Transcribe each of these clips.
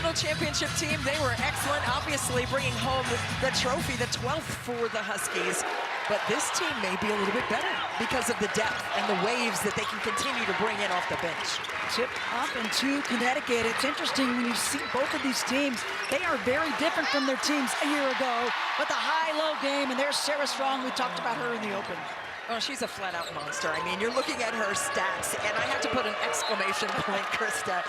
national championship team, they were excellent, obviously bringing home the trophy, the 12th for the Huskies. But this team may be a little bit better because of the depth and the waves that they can continue to bring in off the bench. Tip up into Connecticut. It's interesting when you see both of these teams. They are very different from their teams a year ago. But the high-low game, and there's Sarah Strong. We talked about her in the open. Oh, she's a flat-out monster. I mean, you're looking at her stats, and I have to put an exclamation point, Krista,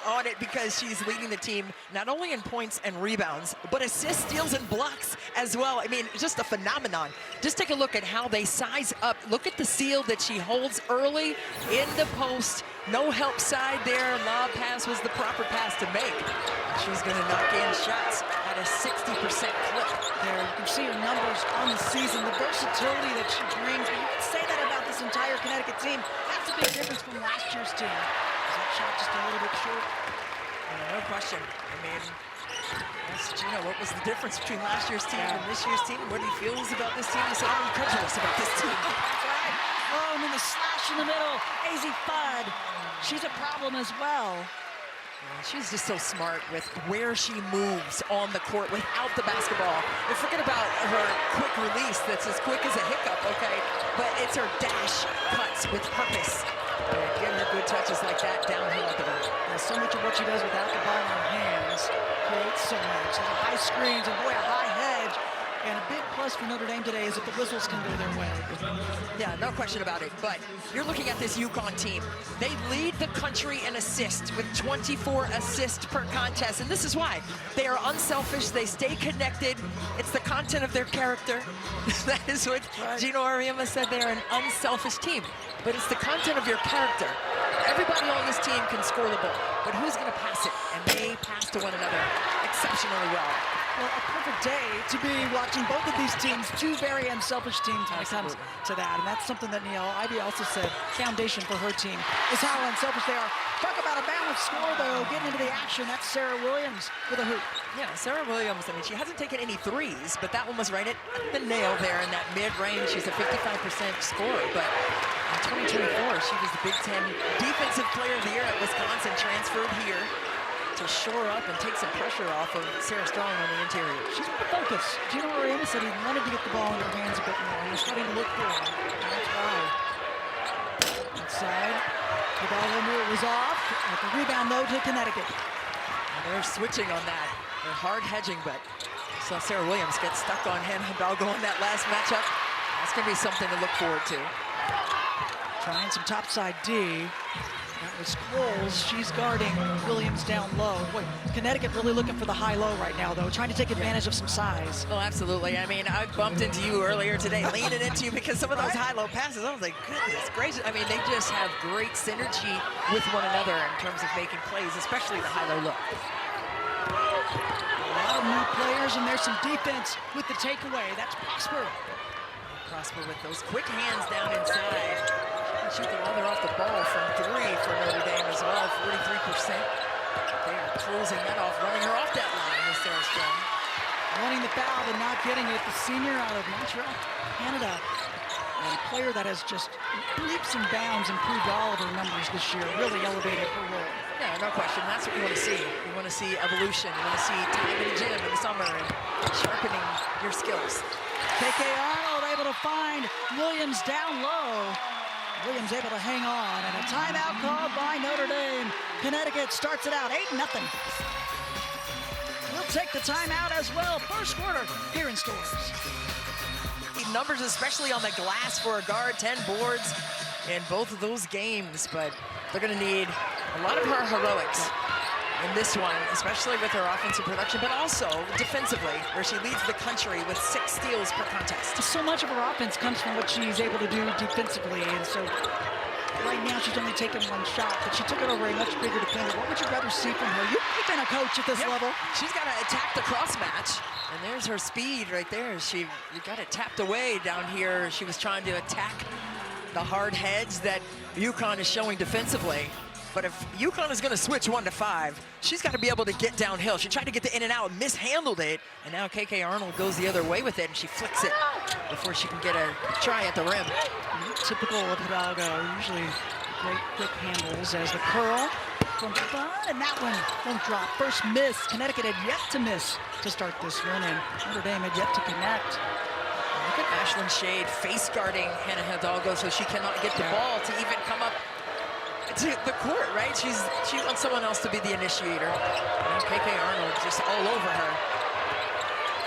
on it because she's leading the team not only in points and rebounds, but assists, steals, and blocks as well. I mean, just a phenomenon. Just take a look at how they size up. Look at the seal that she holds early in the post. No help side there. Lob pass was the proper pass to make. She's going to knock in shots at a 60% clip. There, you can see her numbers on the season, the versatility that she brings. You can say that about this entire Connecticut team. That's a big difference from last year's team. Is that shot just a little bit short? No question. I mean, Gino, what was the difference between last year's team and this year's team? What he feels about this team? He said, I'm incredulous about this team. That's right. Oh, and then the slash in the middle. AZ Fudd. She's a problem as well. She's just so smart with where she moves on the court without the basketball. And forget about her quick release that's as quick as a hiccup, okay? But it's her dash cuts with purpose. Getting her good touches like that downhill at the ball. So much of what she does without the ball in her hands creates so much. So the high screens and boy, a high hedge. And a big plus for Notre Dame today is that the whistles can go their way. Yeah, no question about it. But you're looking at this UConn team. They lead the country in assists with 24 assists per contest. And this is why. They are unselfish. They stay connected. It's the content of their character. That is what Gino Auriemma said. They're an unselfish team. But it's the content of your character. Everybody on this team can score the ball. But who's going to pass it? And they pass to one another exceptionally well. Well, a perfect day to be watching both of these teams, two very unselfish teams when it comes to that. And that's something that Neil Ivey also said, foundation for her team is how unselfish they are. Talk about a balanced score, though, getting into the action. That's Sarah Williams with a hoop. Yeah, Sarah Williams, I mean, she hasn't taken any threes, but that one was right at the nail there in that mid-range. She's a 55% scorer, but in 2024, she was the Big Ten Defensive Player of the Year at Wisconsin, transferred here to shore up and take some pressure off of Sarah Strong on the interior. She's more focused. Gino Auriemma said he wanted to get the ball in her hands a bit more. He was starting to look for her. That's why. Inside. The ball it was off. At the rebound, though, to Connecticut. And they're switching on that. They're hard hedging, but saw Sarah Williams get stuck on Hannah Hidalgo in that last matchup. That's going to be something to look forward to. Trying some topside D. That was Scholes. She's guarding Williams down low. Boy, Connecticut really looking for the high-low right now, though, trying to take advantage of some size. Oh, absolutely. I mean, I bumped into you earlier today, leaning into you because some of those high-low passes, I was like, goodness gracious. I mean, they just have great synergy with one another in terms of making plays, especially the high-low look. A lot of new players, and there's some defense with the takeaway. That's Prosper. Prosper with those quick hands down inside. Shoot the other off the ball from three for Notre Dame as well, 43%. They are closing that off, running her off that line with Sarah Strong. Wanting the foul, but not getting it. The senior out of Notre, Canada. And a player that has just leaps and bounds improved all of her numbers this year, really elevated her role. Yeah, no question. That's what you want to see. You want to see evolution. You want to see time in the gym in the summer and sharpening your skills. KK Arnold able to find Williams down low. Williams able to hang on, and a timeout called by Notre Dame. Connecticut starts it out 8-0. We'll take the timeout as well. First quarter here in stores. Numbers, especially on the glass for a guard, 10 boards in both of those games, but they're going to need a lot of her heroics in this one, especially with her offensive production, but also defensively, where she leads the country with 6 steals per contest. So much of her offense comes from what she's able to do defensively, and so right now she's only taken one shot, but she took it over a much bigger defender. What would you rather see from her? You've been a coach at this level. She's got to attack the cross match, and there's her speed right there. You got it tapped away down here. She was trying to attack the hard heads that UConn is showing defensively. But if UConn is going to switch 1 to 5, she's got to be able to get downhill. She tried to get the in and out, mishandled it, and now KK Arnold goes the other way with it, and she flicks it before she can get a try at the rim. Typical of Hidalgo, usually great quick handles as the curl. from Fun, and that one won't drop. First miss. Connecticut had yet to miss to start this one, and Notre Dame had yet to connect. Look at Ashlyn Shade face guarding Hannah Hidalgo so she cannot get the ball to even come up to the court, right? She wants someone else to be the initiator. And KK Arnold just all over her.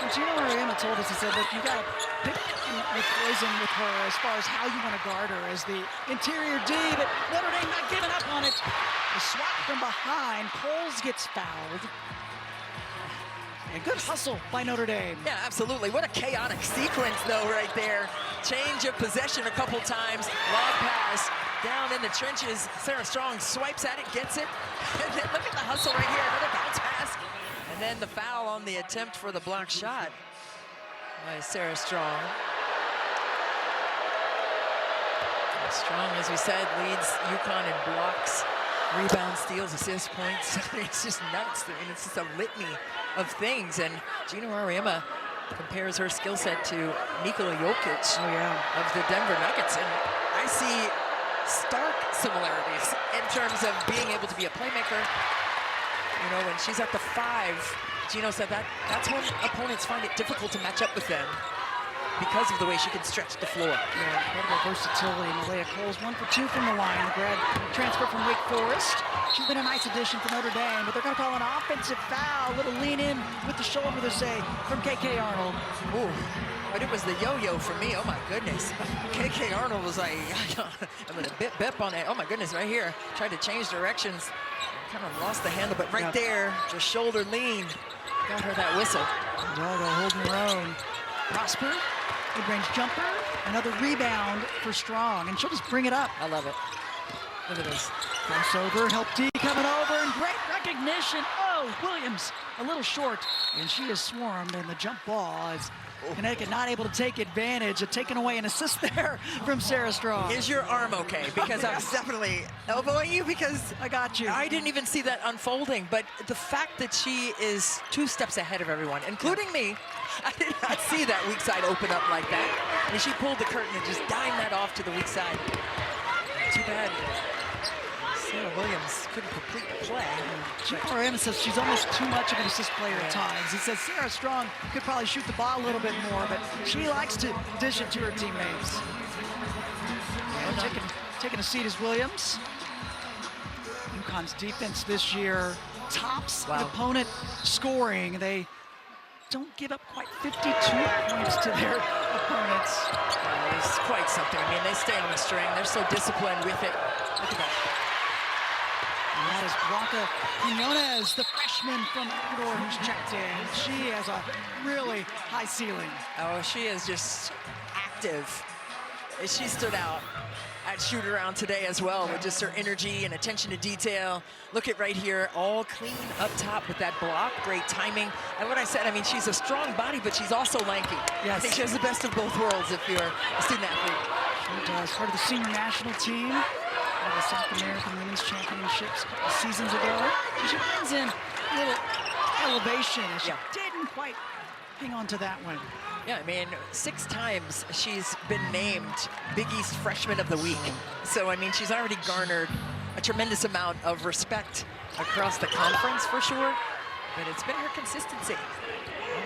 And Gino Mariema told us, he said, look, you got to pick with poison with her as far as how you want to guard her as the interior D, but Notre Dame not giving up on it. The swat from behind, Coles gets fouled. A good hustle by Notre Dame. Yeah, absolutely. What a chaotic sequence, though, right there. Change of possession a couple times. Lob pass down in the trenches. Sarah Strong swipes at it, gets it. And then look at the hustle right here. Another bounce pass. And then the foul on the attempt for the block shot by Sarah Strong. Strong, as we said, leads UConn in blocks, rebounds, steals, assists, points. It's just nuts. I mean, it's just a litany of things. And Gino Mariema compares her skill set to Nikola Jokic of the Denver Nuggets. And I see stark similarities in terms of being able to be a playmaker. You know, when she's at the 5, Gino said that's when opponents find it difficult to match up with them, because of the way she can stretch the floor. Yeah, incredible versatility. Malaya Coles 1 for 2 from the line. The grad transfer from Wake Forest. She's been a nice addition for Notre Dame, but they're going to call an offensive foul. A little lean in with the shoulder, they say, from KK Arnold. Ooh, but it was the yo-yo for me. Oh my goodness. KK Arnold was like, I'm gonna bip on it. Oh my goodness, right here. Tried to change directions. Kind of lost the handle, but right there, just shoulder lean. Got her that whistle. Hidalgo holding her own. Prosper, mid-range jumper, another rebound for Strong, and she'll just bring it up. I love it. Look at this. Crossover, help D coming over, and great recognition. Oh, Williams a little short, and she is swarmed, and the jump ball is Connecticut not able to take advantage of taking away an assist there from Sarah Strong. Is your arm okay? Because I was definitely elbowing you because I got you. I didn't even see that unfolding, but the fact that she is 2 steps ahead of everyone, including me, I did not see that weak side open up like that. I mean, she pulled the curtain and just dined that off to the weak side. Too bad Sarah Williams couldn't complete the play. Gino Mariema says she's almost too much of an assist player at times. He says Sarah Strong could probably shoot the ball a little bit more, but she likes to dish it to her teammates. And taking a seat is Williams. UConn's defense this year tops the opponent scoring. They don't give up quite 52 points to their opponents. It's quite something. I mean, they stay on the string. They're so disciplined with it. Look at that. And that is Blanca Quinones, the freshman from Ecuador who's checked in. She has a really high ceiling. Oh, she is just active. She stood out at shoot around today as well with just her energy and attention to detail. Look at right here, all clean up top with that block, great timing. And what I said, I mean, she's a strong body, but she's also lanky. Yes. I think she has the best of both worlds if you're a student athlete. She does. Part of the senior national team. The South American Women's Championships a couple seasons ago. So she brings in a little elevation. She didn't quite hang on to that one. Yeah, I mean, 6 times she's been named Big East Freshman of the Week. So, I mean, she's already garnered a tremendous amount of respect across the conference for sure. But it's been her consistency.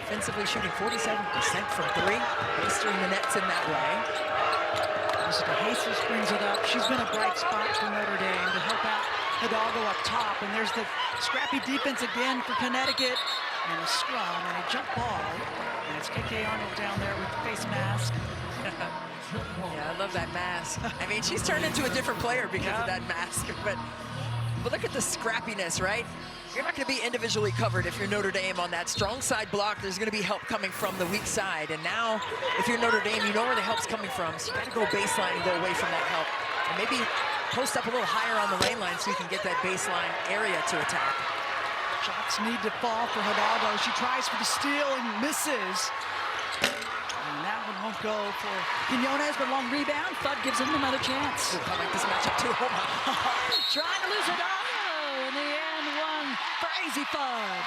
Offensively shooting 47% from 3, bastering the nets in that way. Jessica Jesus brings it up. She's been a bright spot for Notre Dame to help out Hidalgo up top. And there's the scrappy defense again for Connecticut. And a scrum and a jump ball. And it's KK Arnold down there with the face mask. Yeah, I love that mask. I mean, she's turned into a different player because of that mask. But look at the scrappiness, right? You're not going to be individually covered if you're Notre Dame on that strong side block. There's going to be help coming from the weak side. And now, if you're Notre Dame, you know where the help's coming from. So you got to go baseline and go away from that help. And maybe post up a little higher on the lane line so you can get that baseline area to attack. Shots need to fall for Hidalgo. She tries for the steal and misses. And that one won't go for Quinones, but long rebound. Fudd gives him another chance. Ooh, I like this matchup too. Oh my. Trying to lose Hidalgo. In the end, one for AZ Fudd.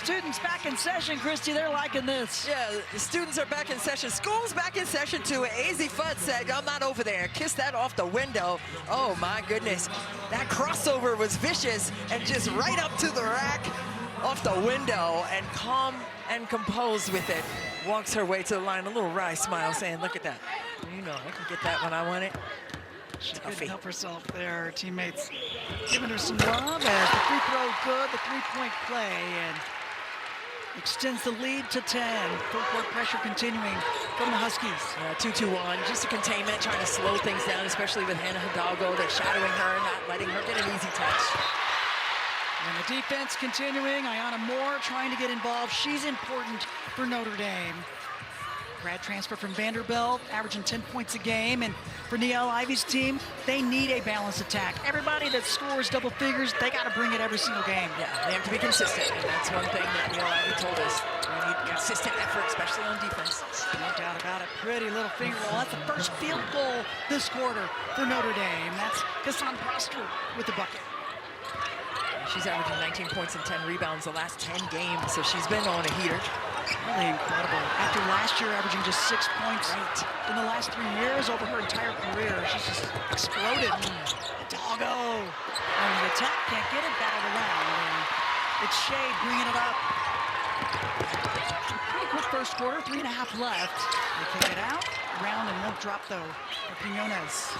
students back in session, Christy. They're liking this. Yeah, the students are back in session. School's back in session too. AZ Fudd said, I'm not over there. Kiss that off the window. Oh my goodness. That crossover was vicious and just right up to the rack, off the window, and calm and composed with it. Walks her way to the line, a little wry smile saying, look at that. You know, I can get that when I want it. She couldn't help herself there. Her teammates giving her some love as the free throw good, the three-point play, and extends the lead to 10. Full court pressure continuing from the Huskies. 2-2-1, just a containment, trying to slow things down, especially with Hannah Hidalgo. They're shadowing her, not letting her get an easy touch. And the defense continuing. Ayanna Moore trying to get involved. She's important for Notre Dame. Grad transfer from Vanderbilt, averaging 10 points a game. And for Niele Ivey's team, they need a balanced attack. Everybody that scores double figures, they got to bring it every single game. Yeah, they have to be consistent. And that's one thing that Niele Ivey told us. We need consistent effort, especially on defense. No doubt about it. Pretty little finger roll. That's the first field goal this quarter for Notre Dame. That's Kassan Prosper with the bucket. She's averaging 19 points and 10 rebounds the last 10 games, so she's been on a heater. Really incredible. After last year averaging just 6 points in the last 3 years over her entire career, she's just exploded. Hidalgo on the attack, can't get it, battled around. And it's Shade bringing it up. Pretty quick first quarter, 3.5 left. They kick it out, round and won't drop though for Quinones.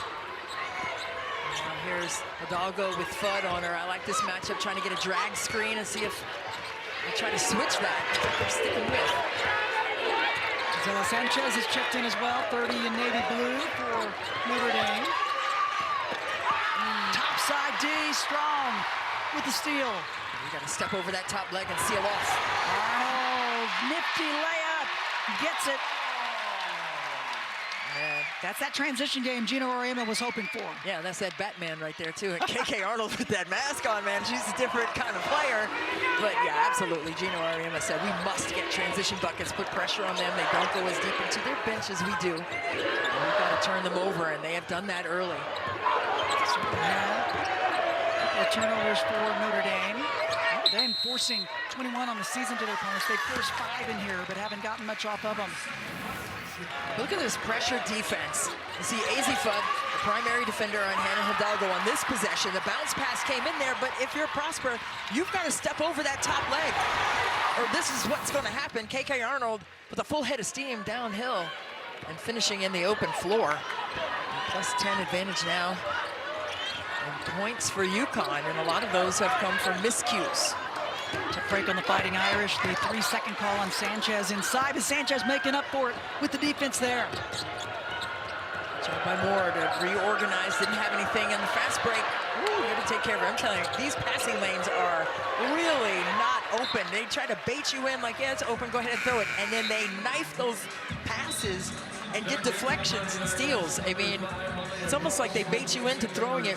Now here's Hidalgo with Fudd on her. I like this matchup, trying to get a drag screen and see if they try to switch that. They're sticking with. Gisela Sanchez is checked in as well, 30 in navy blue for Notre Dame. Top side D, strong with the steal. You got to step over that top leg and seal off. Oh, nifty layup, gets it. Yeah. That's that transition game Gina Auriemma was hoping for. Yeah, that's that Batman right there too. And KK Arnold with that mask on, man. She's a different kind of player. But yeah, absolutely. Gina Auriemma said we must get transition buckets, put pressure on them. They don't go as deep into their bench as we do. And we've got to turn them over, and they have done that early. The turnovers for Notre Dame. Notre Dame forcing 21 on the season to their opponents. They forced 5 in here, but haven't gotten much off of them. Look at this pressure defense. You see AZ Fudd, the primary defender on Hannah Hidalgo on this possession. The bounce pass came in there, but if you're Prosper, you've got to step over that top leg, or this is what's going to happen. KK Arnold with a full head of steam downhill and finishing in the open floor. Plus 10 advantage now. And points for UConn, and a lot of those have come from miscues. Took break on the Fighting Irish. The 3-second call on Sanchez inside, but Sanchez making up for it with the defense there. Job by Moore to reorganize, didn't have anything in the fast break. Ooh, you got to take care of it. I'm telling you, these passing lanes are really not open. They try to bait you in like, yeah, it's open, go ahead and throw it. And then they knife those passes and get deflections and steals. I mean, it's almost like they bait you into throwing it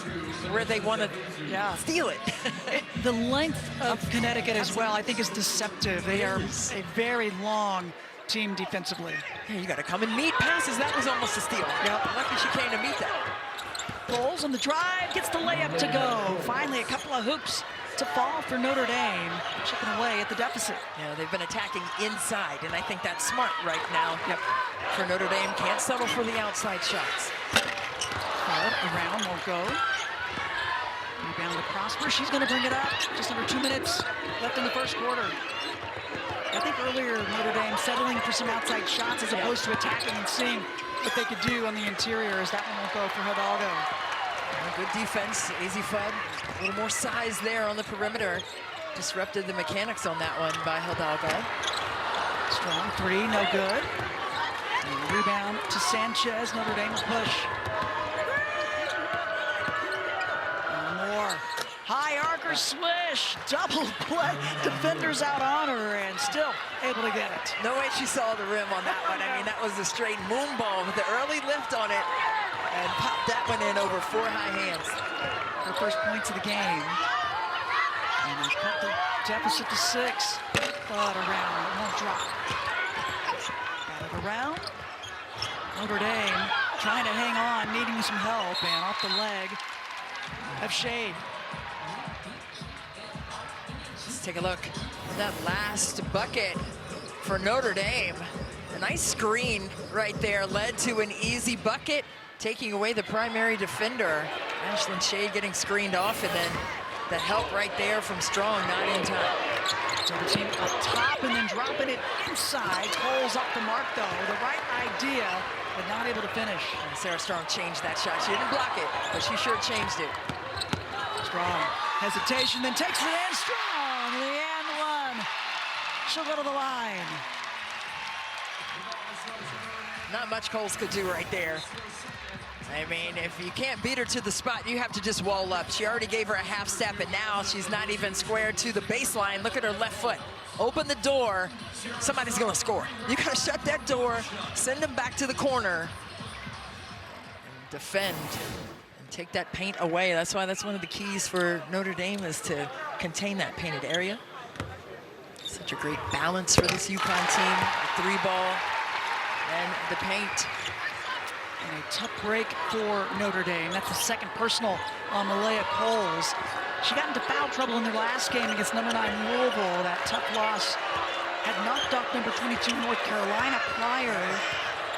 where they want to steal it. The length of Connecticut as well, I think, is deceptive. They are a very long team defensively. Yeah, you got to come and meet passes. That was almost a steal. Yep. Lucky she came to meet that. Bowles on the drive, gets the layup to go. Finally, a couple of hoops to fall for Notre Dame, chipping away at the deficit. Yeah, they've been attacking inside, and I think that's smart right now. Yep. For Notre Dame, can't settle for the outside shots. Fudd around, won't go. Rebound to Prosper. She's going to bring it up. Just under 2 minutes left in the first quarter. I think earlier Notre Dame settling for some outside shots as opposed to attacking and seeing what they could do on the interior, as that one won't go for Hidalgo. Good defense, AZ Fudd. A little more size there on the perimeter. Disrupted the mechanics on that one by Hidalgo. Strong 3, no good. And rebound to Sanchez. Notre Dame will push. More. High archer swish. Double play. Defenders out on her and still able to get it. No way she saw the rim on that one. I mean, that was a straight moon ball with the early lift on it. And popped that one in over 4 high hands. Her first points of the game. And they cut the deficit to 6. But around, it won't drop. Got it around. Notre Dame trying to hang on, needing some help, and off the leg of Shade. take a look. That last bucket for Notre Dame. A nice screen right there led to an easy bucket, taking away the primary defender. Ashlyn Shade getting screened off, and then the help right there from Strong, not in time. So the team up top and then dropping it inside. Cole's off the mark though. The right idea, but not able to finish. And Sarah Strong changed that shot. She didn't block it, but she sure changed it. Strong, hesitation, then takes it in. Strong, the and one. She'll go to the line. Not much Coles could do right there. I mean, if you can't beat her to the spot, you have to just wall up. She already gave her a half step, and now she's not even squared to the baseline. Look at her left foot. Open the door. Somebody's going to score. You got to shut that door, send them back to the corner, and defend, and take that paint away. That's why that's one of the keys for Notre Dame, is to contain that painted area. Such a great balance for this UConn team. The three ball and the paint. And a tough break for Notre Dame. That's the second personal on Malaya Coles. She got into foul trouble in their last game against number 9 Louisville. That tough loss had knocked off number 22 North Carolina prior,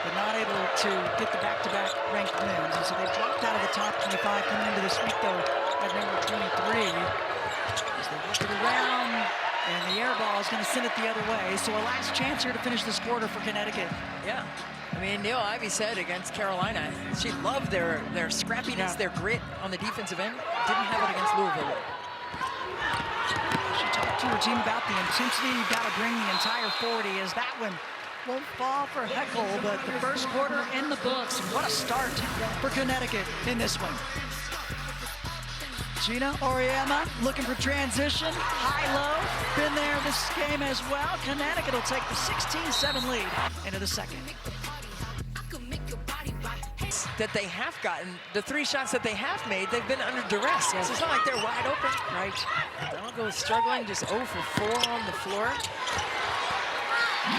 but not able to get the back-to-back ranked wins. And so they dropped out of the top 25 coming into this week, though, at number 23. As they work it around, and the air ball is going to send it the other way. So a last chance here to finish this quarter for Connecticut. Yeah. I mean, Neil Ivey said against Carolina, she loved their scrappiness, their grit on the defensive end. Didn't have it against Louisville. She talked to her team about the intensity. You've got to bring the entire 40, as that one won't fall for Heckle, but the first quarter in the books. And what a start for Connecticut in this one. Gina Auriemma looking for transition, high-low, been there this game as well. Connecticut will take the 16-7 lead into the second. That they have gotten, the 3 shots that they have made, they've been under duress. Yes. It's not like they're wide open. Right. Doggo struggling, just 0 for 4 on the floor.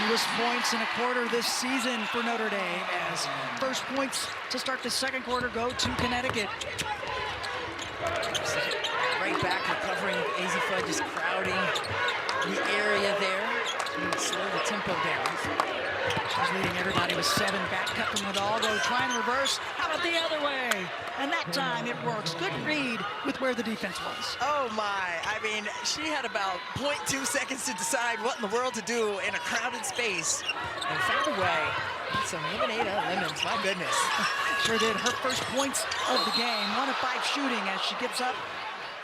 Newest points in a quarter this season for Notre Dame, as first points to start the second quarter go to Connecticut. Right back, recovering. Azzi Fudd just crowding the area there to slow the tempo down. She's leading everybody with 7. Back cut from Hidalgo, trying to reverse. How about the other way? And that time it works. Good read with where the defense was. Oh my, I mean, she had about 0.2 seconds to decide what in the world to do in a crowded space, and found a way. Some lemonade out of lemons, my goodness. Sure did. Her first points of the game. 1 of 5 shooting as she gets up,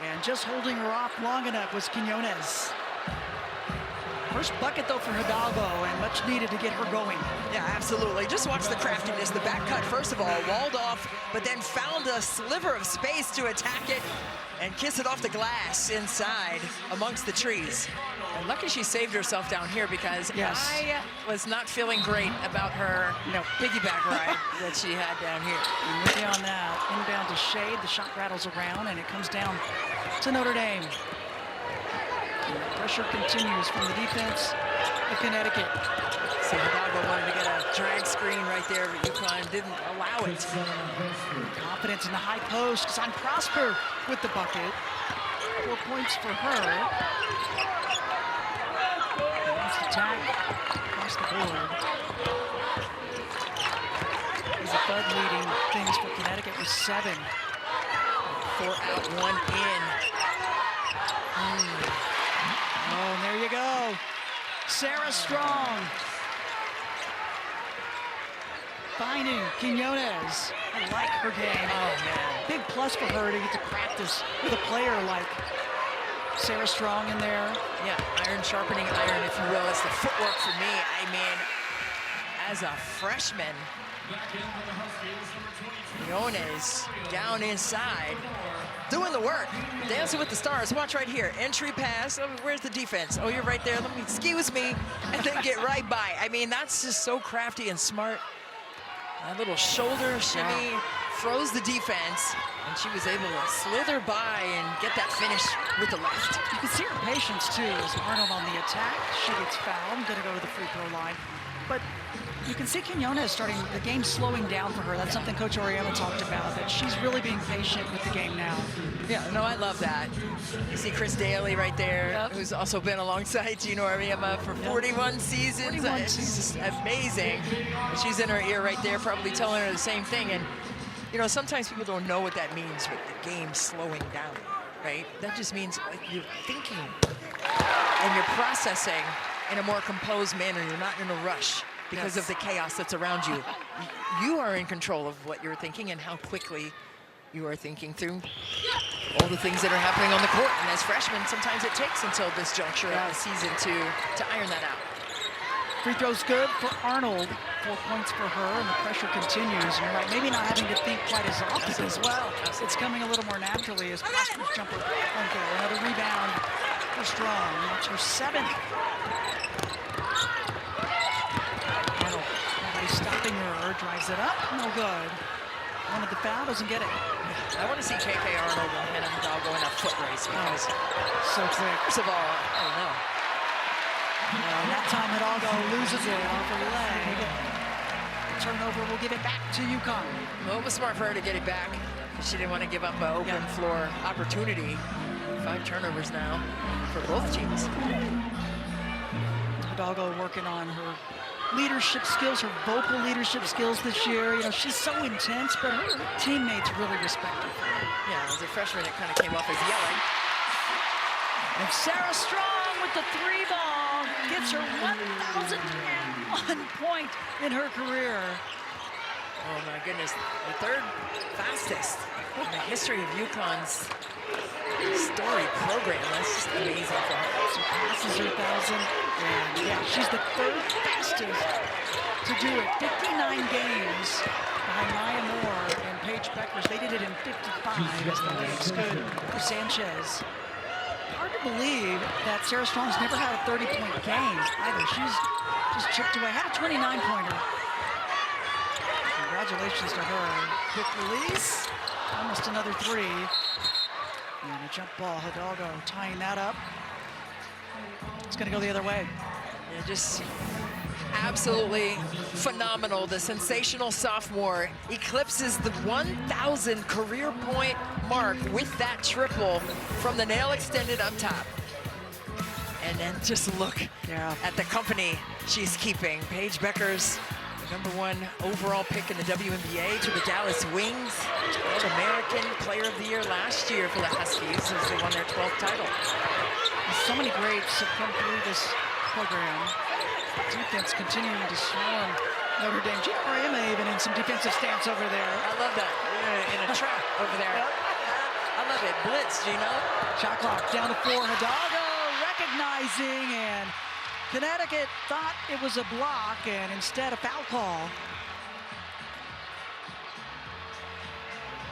and just holding her off long enough was Quinones. First bucket, though, for Hidalgo, and much needed to get her going. Yeah, absolutely. Just watch the craftiness. The back cut, first of all, walled off, but then found a sliver of space to attack it and kiss it off the glass inside amongst the trees. And lucky she saved herself down here, because I was not feeling great about her piggyback ride that she had down here. And with you on that, inbound to Shade, the shot rattles around, and it comes down to Notre Dame. And the pressure continues from the defense of Connecticut. See, Hidalgo wanted to get a drag screen right there, but UConn didn't allow it. Confidence in the high post, because I'm Prosper with the bucket. 4 points for her. Nice attack across the board. Azzi Fudd leading things for Connecticut with 7. 4 out, 1 in. Oh, and there you go. Sarah Strong. Finding Quinones. I like her game. Oh, man. Big plus for her to get to practice with a player like Sarah Strong in there. Yeah, iron sharpening iron, if you will. It's the footwork for me. I mean, as a freshman, Quinones down inside, doing the work, dancing with the stars. Watch right here, entry pass. Oh, where's the defense? Oh, you're right there. Let me, excuse me, and then get right by. I mean, that's just so crafty and smart. That little shoulder shimmy froze the defense, and she was able to slither by and get that finish with the left. You can see her patience too, as Arnold on the attack. She gets fouled, gonna go to the free throw line. But You can see Quinones starting the game slowing down for her. That's something Coach Oriema talked about, that she's really being patient with the game now. Yeah, no, I love that. You see Chris Daly right there, who's also been alongside Gino Oriema for 41 seasons. 41 She's seasons. just amazing. She's in her ear right there, probably telling her the same thing. And, you know, sometimes people don't know what that means with the game slowing down, right? That just means like, you're thinking and you're processing in a more composed manner. You're not in a rush because of the chaos that's around you. You are in control of what you're thinking and how quickly you are thinking through all the things that are happening on the court. And as freshmen, sometimes it takes until this juncture of the season to iron that out. Free throw's good for Arnold. 4 points for her, and the pressure continues. You're right, maybe not having to think quite as often as well. It's coming a little more naturally as Prosper's jumper won't go. Another rebound for Strong. That's her 7th. Arnold, nobody stopping her. Drives it up, no good. Wanted the foul, doesn't get it. I want to see KK Arnold and Hannah Hidalgo in a foot race because, so quick. first of all, I don't know. That time Hidalgo loses it off her leg. The turnover will give it back to UConn. Well, it was smart for her to get it back. She didn't want to give up an open floor opportunity. 5 turnovers now for both teams. Hidalgo working on her leadership skills, her vocal leadership skills this year. You know, she's so intense, but her teammates really respect her. Yeah, as a freshman, it kind of came off as yelling. And Sarah Strong with the 3 ball gets her 1,001 point in her career. Oh my goodness, the 3rd fastest in the history of UConn's storied program. That's just amazing for her. She passes her 1,000, and yeah, she's the 3rd fastest to do it. 59 games behind Maya Moore and Paige Beckers. They did it in 55 as the game stood for Sanchez. Hard to believe that Sarah Strong's never had a 30-point game either. She's just chipped away. Had a 29-pointer. Congratulations to her. Quick release. Almost another 3. And a jump ball. Hidalgo tying that up. It's going to go the other way. Yeah, just absolutely phenomenal. The sensational sophomore eclipses the 1,000 career point mark with that triple from the nail extended up top. And then just look at the company she's keeping. Paige Beckers, #1 overall pick in the WNBA, to the Dallas Wings, and American Player of the Year last year for the Huskies as they won their 12th title. So many greats have come through this program. Defense continuing to swarm Notre Dame. Gino Oriema even in some defensive stance over there. I love that, in a trap over there. I love it, blitz, Gino. Shot clock down to 4, Hidalgo recognizing, and Connecticut thought it was a block, and instead a foul call.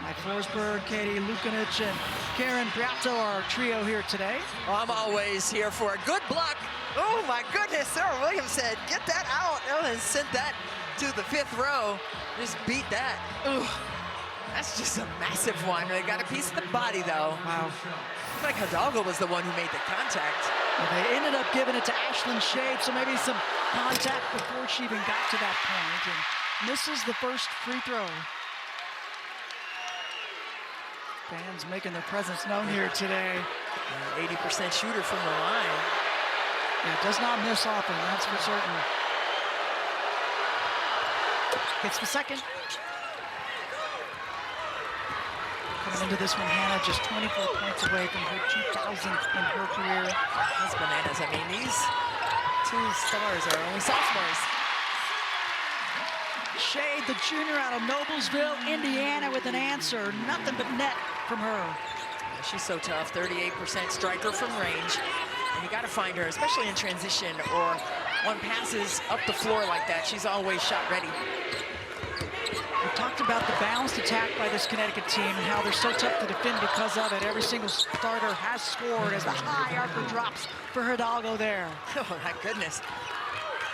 Mike Forsberg, Katie Lukanich, and Karen Briatto, our trio here today. Well, I'm always here for a good block. Oh my goodness, Sarah Williams said, get that out. And sent that to the 5th row. Just beat that. Ooh, that's just a massive one. They got a piece of the body though. Wow. Looks like Hidalgo was the one who made the contact. Well, they ended up giving it to Ashlyn Shade, so maybe some contact before she even got to that point, and misses the first free throw. Fans making their presence known here today. 80% shooter from the line. Yeah, does not miss often, that's for certain. Gets the second. Coming into this one, Hannah just 24 points away from her 2,000th in her career. That's bananas. I mean, these 2 stars are only sophomores. Shade, the junior out of Noblesville, Indiana, with an answer. Nothing but net from her. She's so tough, 38% striker from range. And you got to find her, especially in transition or on passes up the floor like that. She's always shot ready. We talked about the balanced attack by this Connecticut team and how they're so tough to defend because of it. Every single starter has scored as the high archer drops for Hidalgo there. Oh, my goodness.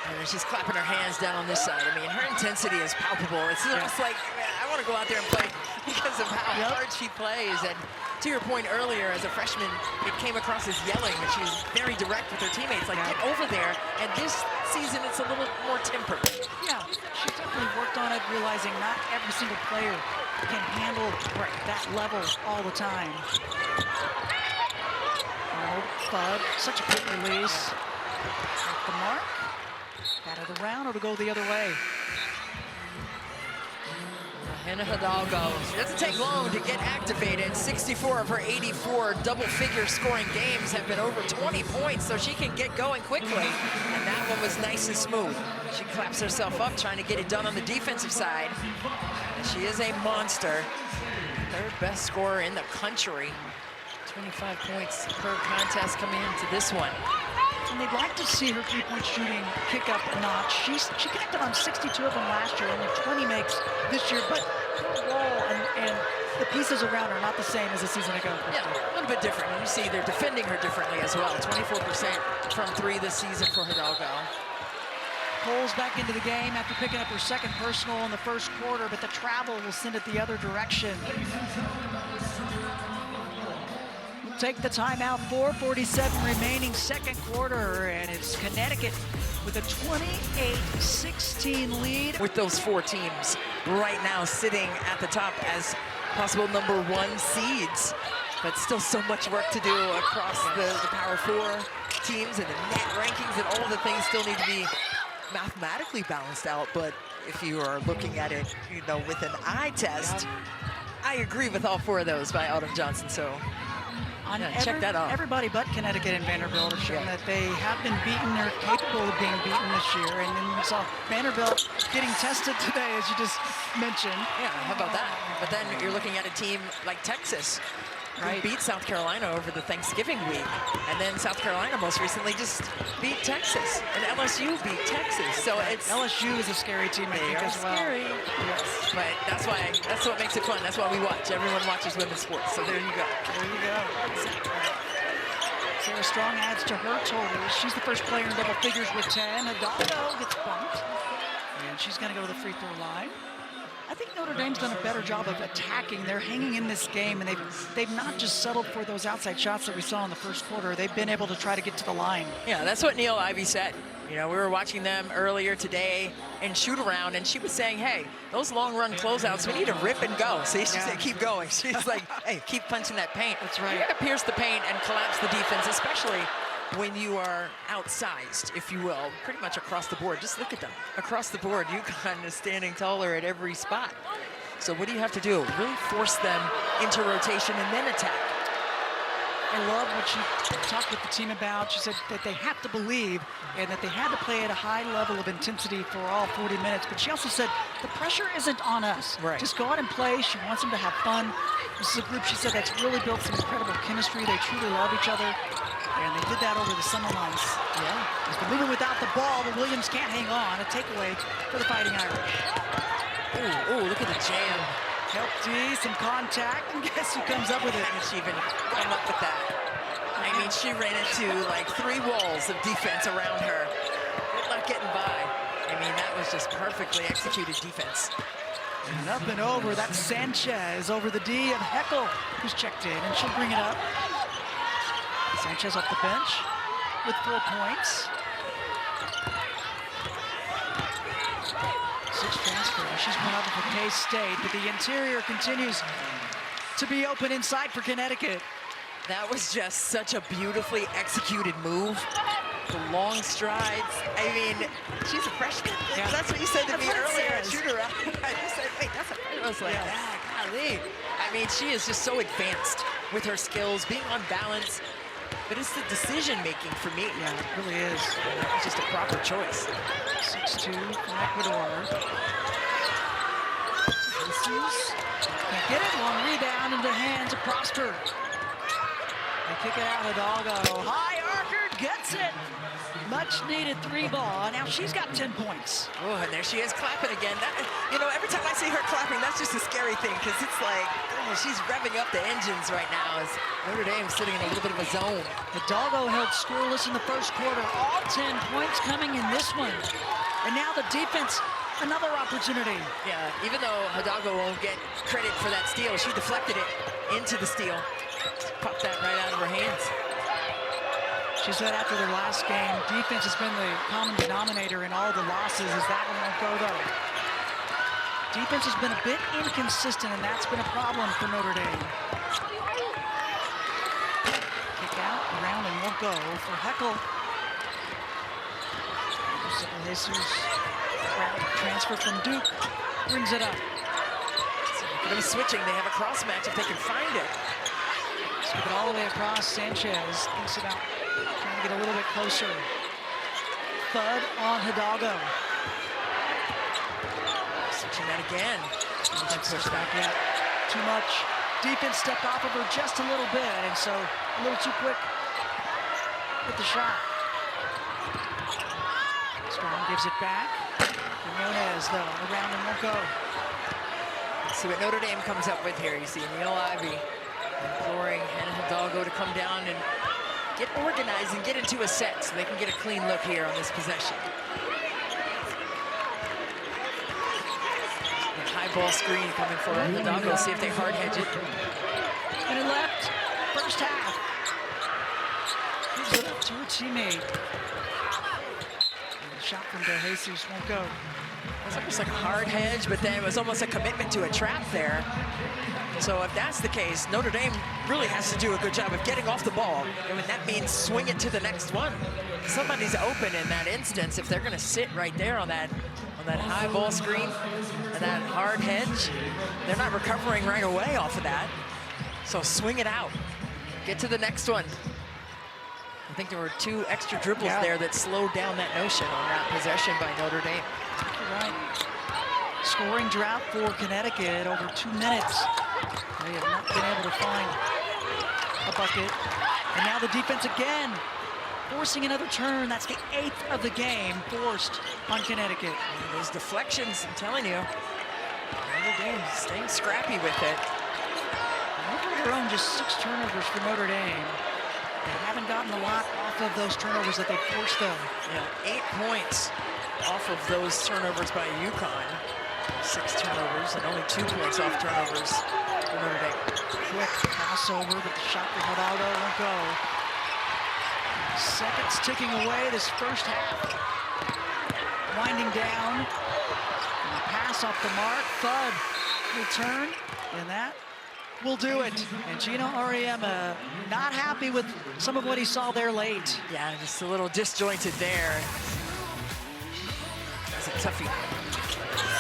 And she's clapping her hands down on this side. I mean, her intensity is palpable. It's almost like, man, I want to go out there and play because of how hard she plays. And to your point earlier, as a freshman, it came across as yelling, and she was very direct with her teammates, like, get over there. And this season, it's a little more tempered. Yeah, she's definitely worked on it, realizing not every single player can handle that level all the time. Oh, Fudd, such a quick release. Off the mark. Out of the round, or to go the other way. Hannah Hidalgo, she doesn't take long to get activated. 64 of her 84 double-figure scoring games have been over 20 points, so she can get going quickly. And that one was nice and smooth. She claps herself up, trying to get it done on the defensive side. And she is a monster. Third best scorer in the country. 25 points per contest coming into this one. And they'd like to see her three-point shooting kick up a notch. She connected on 62 of them last year, only 20 makes this year, but her role and the pieces around her are not the same as a season ago. Yeah, a little bit different. And you see they're defending her differently as well. 24% from three this season for Hidalgo. Pulls back into the game after picking up her second personal in the first quarter, but the travel will send it the other direction. Take the timeout, 4:47 remaining second quarter, and it's Connecticut with a 28-16 lead. With those four teams right now sitting at the top as possible #1 seeds, but still so much work to do across the Power Four teams, and the net rankings and all of the things still need to be mathematically balanced out. But if you are looking at it, you know, with an eye test, I agree with all four of those by Autumn Johnson. So. Check that out. Everybody but Connecticut and Vanderbilt have shown that they have been beaten. They're capable of being beaten this year. And then we saw Vanderbilt getting tested today, as you just mentioned. Yeah, how about that? But then you're looking at a team like Texas, who beat South Carolina over the Thanksgiving week. And then South Carolina most recently just beat Texas. And LSU beat Texas. So it's... LSU is a scary team, I think, as well. Scary. Yes. But that's what makes it fun. That's why we watch. Everyone watches women's sports. So there you go. There you go. Sarah Strong adds to her totals. She's the first player in double figures with 10. Hidalgo gets bumped. And she's going to go to the free throw line. I think Notre Dame's done a better job of attacking. They're hanging in this game, and they've not just settled for those outside shots that we saw in the first quarter. They've been able to try to get to the line. Yeah, that's what Neil Ivey said. You know, we were watching them earlier today in shoot around, and she was saying, hey, those long run closeouts, we need to rip and go. See, she said, keep going. She's like, hey, keep punching that paint. That's right. You got to pierce the paint and collapse the defense, especially when you are outsized, if you will, pretty much across the board. Just look at them. Across the board, UConn is standing taller at every spot. So what do you have to do? Really force them into rotation and then attack. I love what she talked with the team about. She said that they have to believe and that they had to play at a high level of intensity for all 40 minutes. But she also said the pressure isn't on us. Right. Just go out and play. She wants them to have fun. This is a group, she said, that's really built some incredible chemistry. They truly love each other. And they did that over the summer months. Yeah. They're moving without the ball, but Williams can't hang on. A takeaway for the Fighting Irish. Ooh, look at the jam. Help D, some contact, and guess who comes up with it? How did she even come up with that? I mean, she ran into like 3 walls of defense around her. Good luck getting by. I mean, that was just perfectly executed defense. And up and over, that's Sanchez over the D of Heckel, who's checked in, and she'll bring it up. Sanchez off the bench with 4 points. 6 transfer. She's one up for K-State, but the interior continues to be open inside for Connecticut. That was just such a beautifully executed move. The long strides. I mean, she's a freshman. Yeah. That's what you said to me earlier at shoot around. I just said, wait, that's a freshman. I was like, golly. I mean, she is just so advanced with her skills, being on balance. But it's the decision-making for me. Yeah, it really is. It's just a proper choice. 6-2 from Ecuador. Jesus. Can't get it. Long rebound into hands of Prosper. They kick it out. Hidalgo. High archer gets it. Much needed 3 ball. Now she's got 10 points. Oh, and there she is clapping again. That, you know, every time I see her clapping, that's just a scary thing because it's like, oh, she's revving up the engines right now as Notre Dame's sitting in a little bit of a zone. Hidalgo held scoreless in the first quarter. All 10 points coming in this one. And now the defense, another opportunity. Yeah, even though Hidalgo won't get credit for that steal, she deflected it into the steal. Popped that right out of her hands. She said after their last game, defense has been the common denominator in all the losses, as that one won't go though. Defense has been a bit inconsistent, and that's been a problem for Notre Dame. Kick out, around, and won't go for Heckel. Jesus, transfer from Duke, brings it up. They're switching, they have a cross match if they can find it. Skip it all the way across. Sanchez thinks about trying to get a little bit closer. Thud on Hidalgo. Switching that again. Push back yet. Too much. Defense stepped off of her just a little bit, and so a little too quick with the shot. Strong gives it back. Quinones, though, around and won't go. Let's see what Notre Dame comes up with here. You see Neil Ivey imploring Hannah Hidalgo to come down and get organized and get into a set so they can get a clean look here on this possession. The high ball screen coming for Hidalgo. See if they hard hedge it. And it left. First half. Gives it up to her teammate. And the shot from De Jesus won't go. It's almost like a hard hedge, but then it was almost a commitment to a trap there. So if that's the case, Notre Dame really has to do a good job of getting off the ball. I mean, that means swing it to the next one. Somebody's open in that instance if they're going to sit right there on that high ball screen and that hard hedge. They're not recovering right away off of that. So swing it out. Get to the next one. I think there were 2 extra dribbles there that slowed down that notion on that possession by Notre Dame. Right. Scoring drought for Connecticut over 2 minutes. They have not been able to find a bucket. And now the defense again, forcing another turn. That's the 8th of the game forced on Connecticut. And those deflections, I'm telling you, Notre Dame staying scrappy with it. Over their own, just 6 turnovers for Notre Dame. They haven't gotten a lot off of those turnovers that they forced them. Yeah, 8 points off of those turnovers by UConn. 6 turnovers and only 2 points off turnovers for Notre Dame. Quick crossover, but the shot for Hidalgo won't go. Seconds ticking away this first half. Winding down. And a pass off the mark. Thud return, and that will do it. And Gino Auriemma not happy with some of what he saw there late. Yeah, just a little disjointed there. That's a toughie.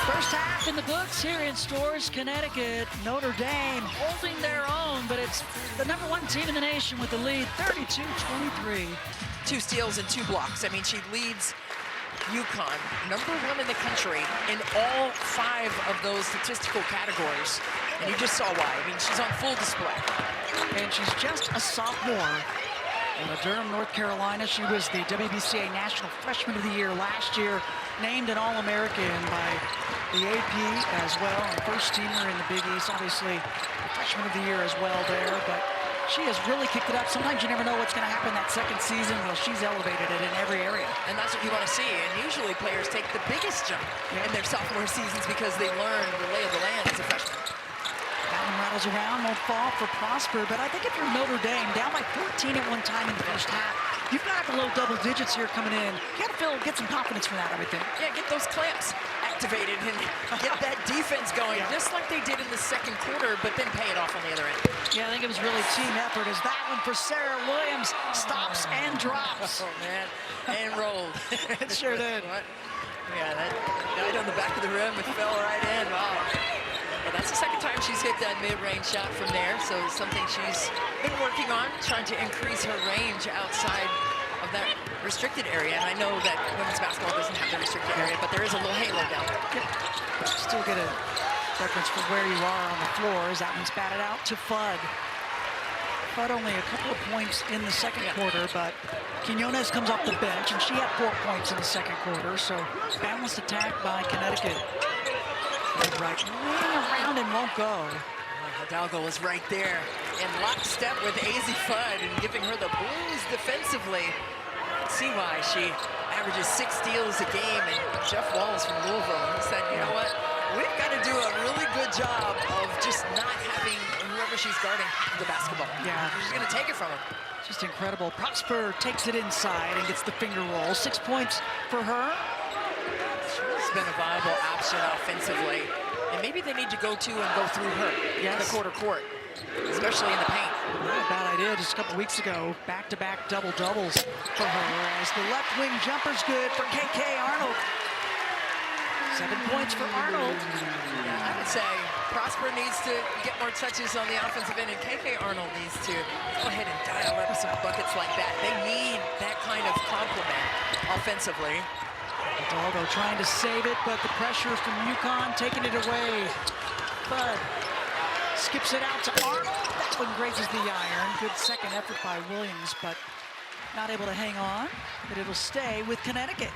First half in the books here in Storrs, Connecticut. Notre Dame holding their own, but it's the #1 team in the nation with the lead, 32-23. 2 steals and 2 blocks. I mean, she leads UConn, #1 in the country in all 5 of those statistical categories. And you just saw why. I mean, she's on full display. And she's just a sophomore. In Durham, North Carolina, she was the WBCA National Freshman of the Year last year, named an All-American by the AP as well, and first teamer in the Big East, obviously the Freshman of the Year as well there, but she has really kicked it up. Sometimes you never know what's going to happen that second season. Well, she's elevated it in every area. And that's what you want to see, and usually players take the biggest jump in their sophomore seasons because they learn the lay of the land as a freshman. That one rattles around, won't fall for Prosper, but I think if you're Notre Dame, down by 14 at one time in the first half, you've got the low double digits here coming in. You got to get some confidence from that, I would think. Yeah, get those clamps activated and get that defense going, just like they did in the second quarter, but then pay it off on the other end. Yeah, I think it was really team effort as that one for Sarah Williams stops and drops. Oh, man, and rolled. It sure did. What? Yeah, that died on the back of the rim and fell right in. Wow. But that's the second time she's hit that mid-range shot from there, so it's something she's been working on, trying to increase her range outside of that restricted area. And I know that women's basketball doesn't have the restricted area, but there is a little halo down there. Yep. Still get a reference for where you are on the floor as that one's batted out to Fudd. Fudd only a couple of points in the second quarter, but Quinones comes off the bench, and she had 4 points in the second quarter, so balanced attack by Connecticut. Right, wing around and won't go. Hidalgo was right there in lockstep with Azzi Fudd and giving her the blues defensively. See why she averages 6 steals a game. And Jeff Walls from Louisville, he said, you know what, we've got to do a really good job of just not having whoever she's guarding the basketball. Yeah. She's going to take it from her. Just incredible. Prosper takes it inside and gets the finger roll. 6 points for her. She's been a viable option offensively. And maybe they need to go to and go through her in the quarter court, especially in the paint. Not a bad idea. Just a couple weeks ago, back-to-back double-doubles for her as the left wing jumper's good for KK Arnold. 7 points for Arnold. Yeah, I would say Prosper needs to get more touches on the offensive end, and KK Arnold needs to go ahead and dial up some buckets like that. They need that kind of complement offensively. Hidalgo trying to save it, but the pressure from UConn taking it away. Bud skips it out to Arnold. That one grazes the iron. Good second effort by Williams, but not able to hang on. But it'll stay with Connecticut.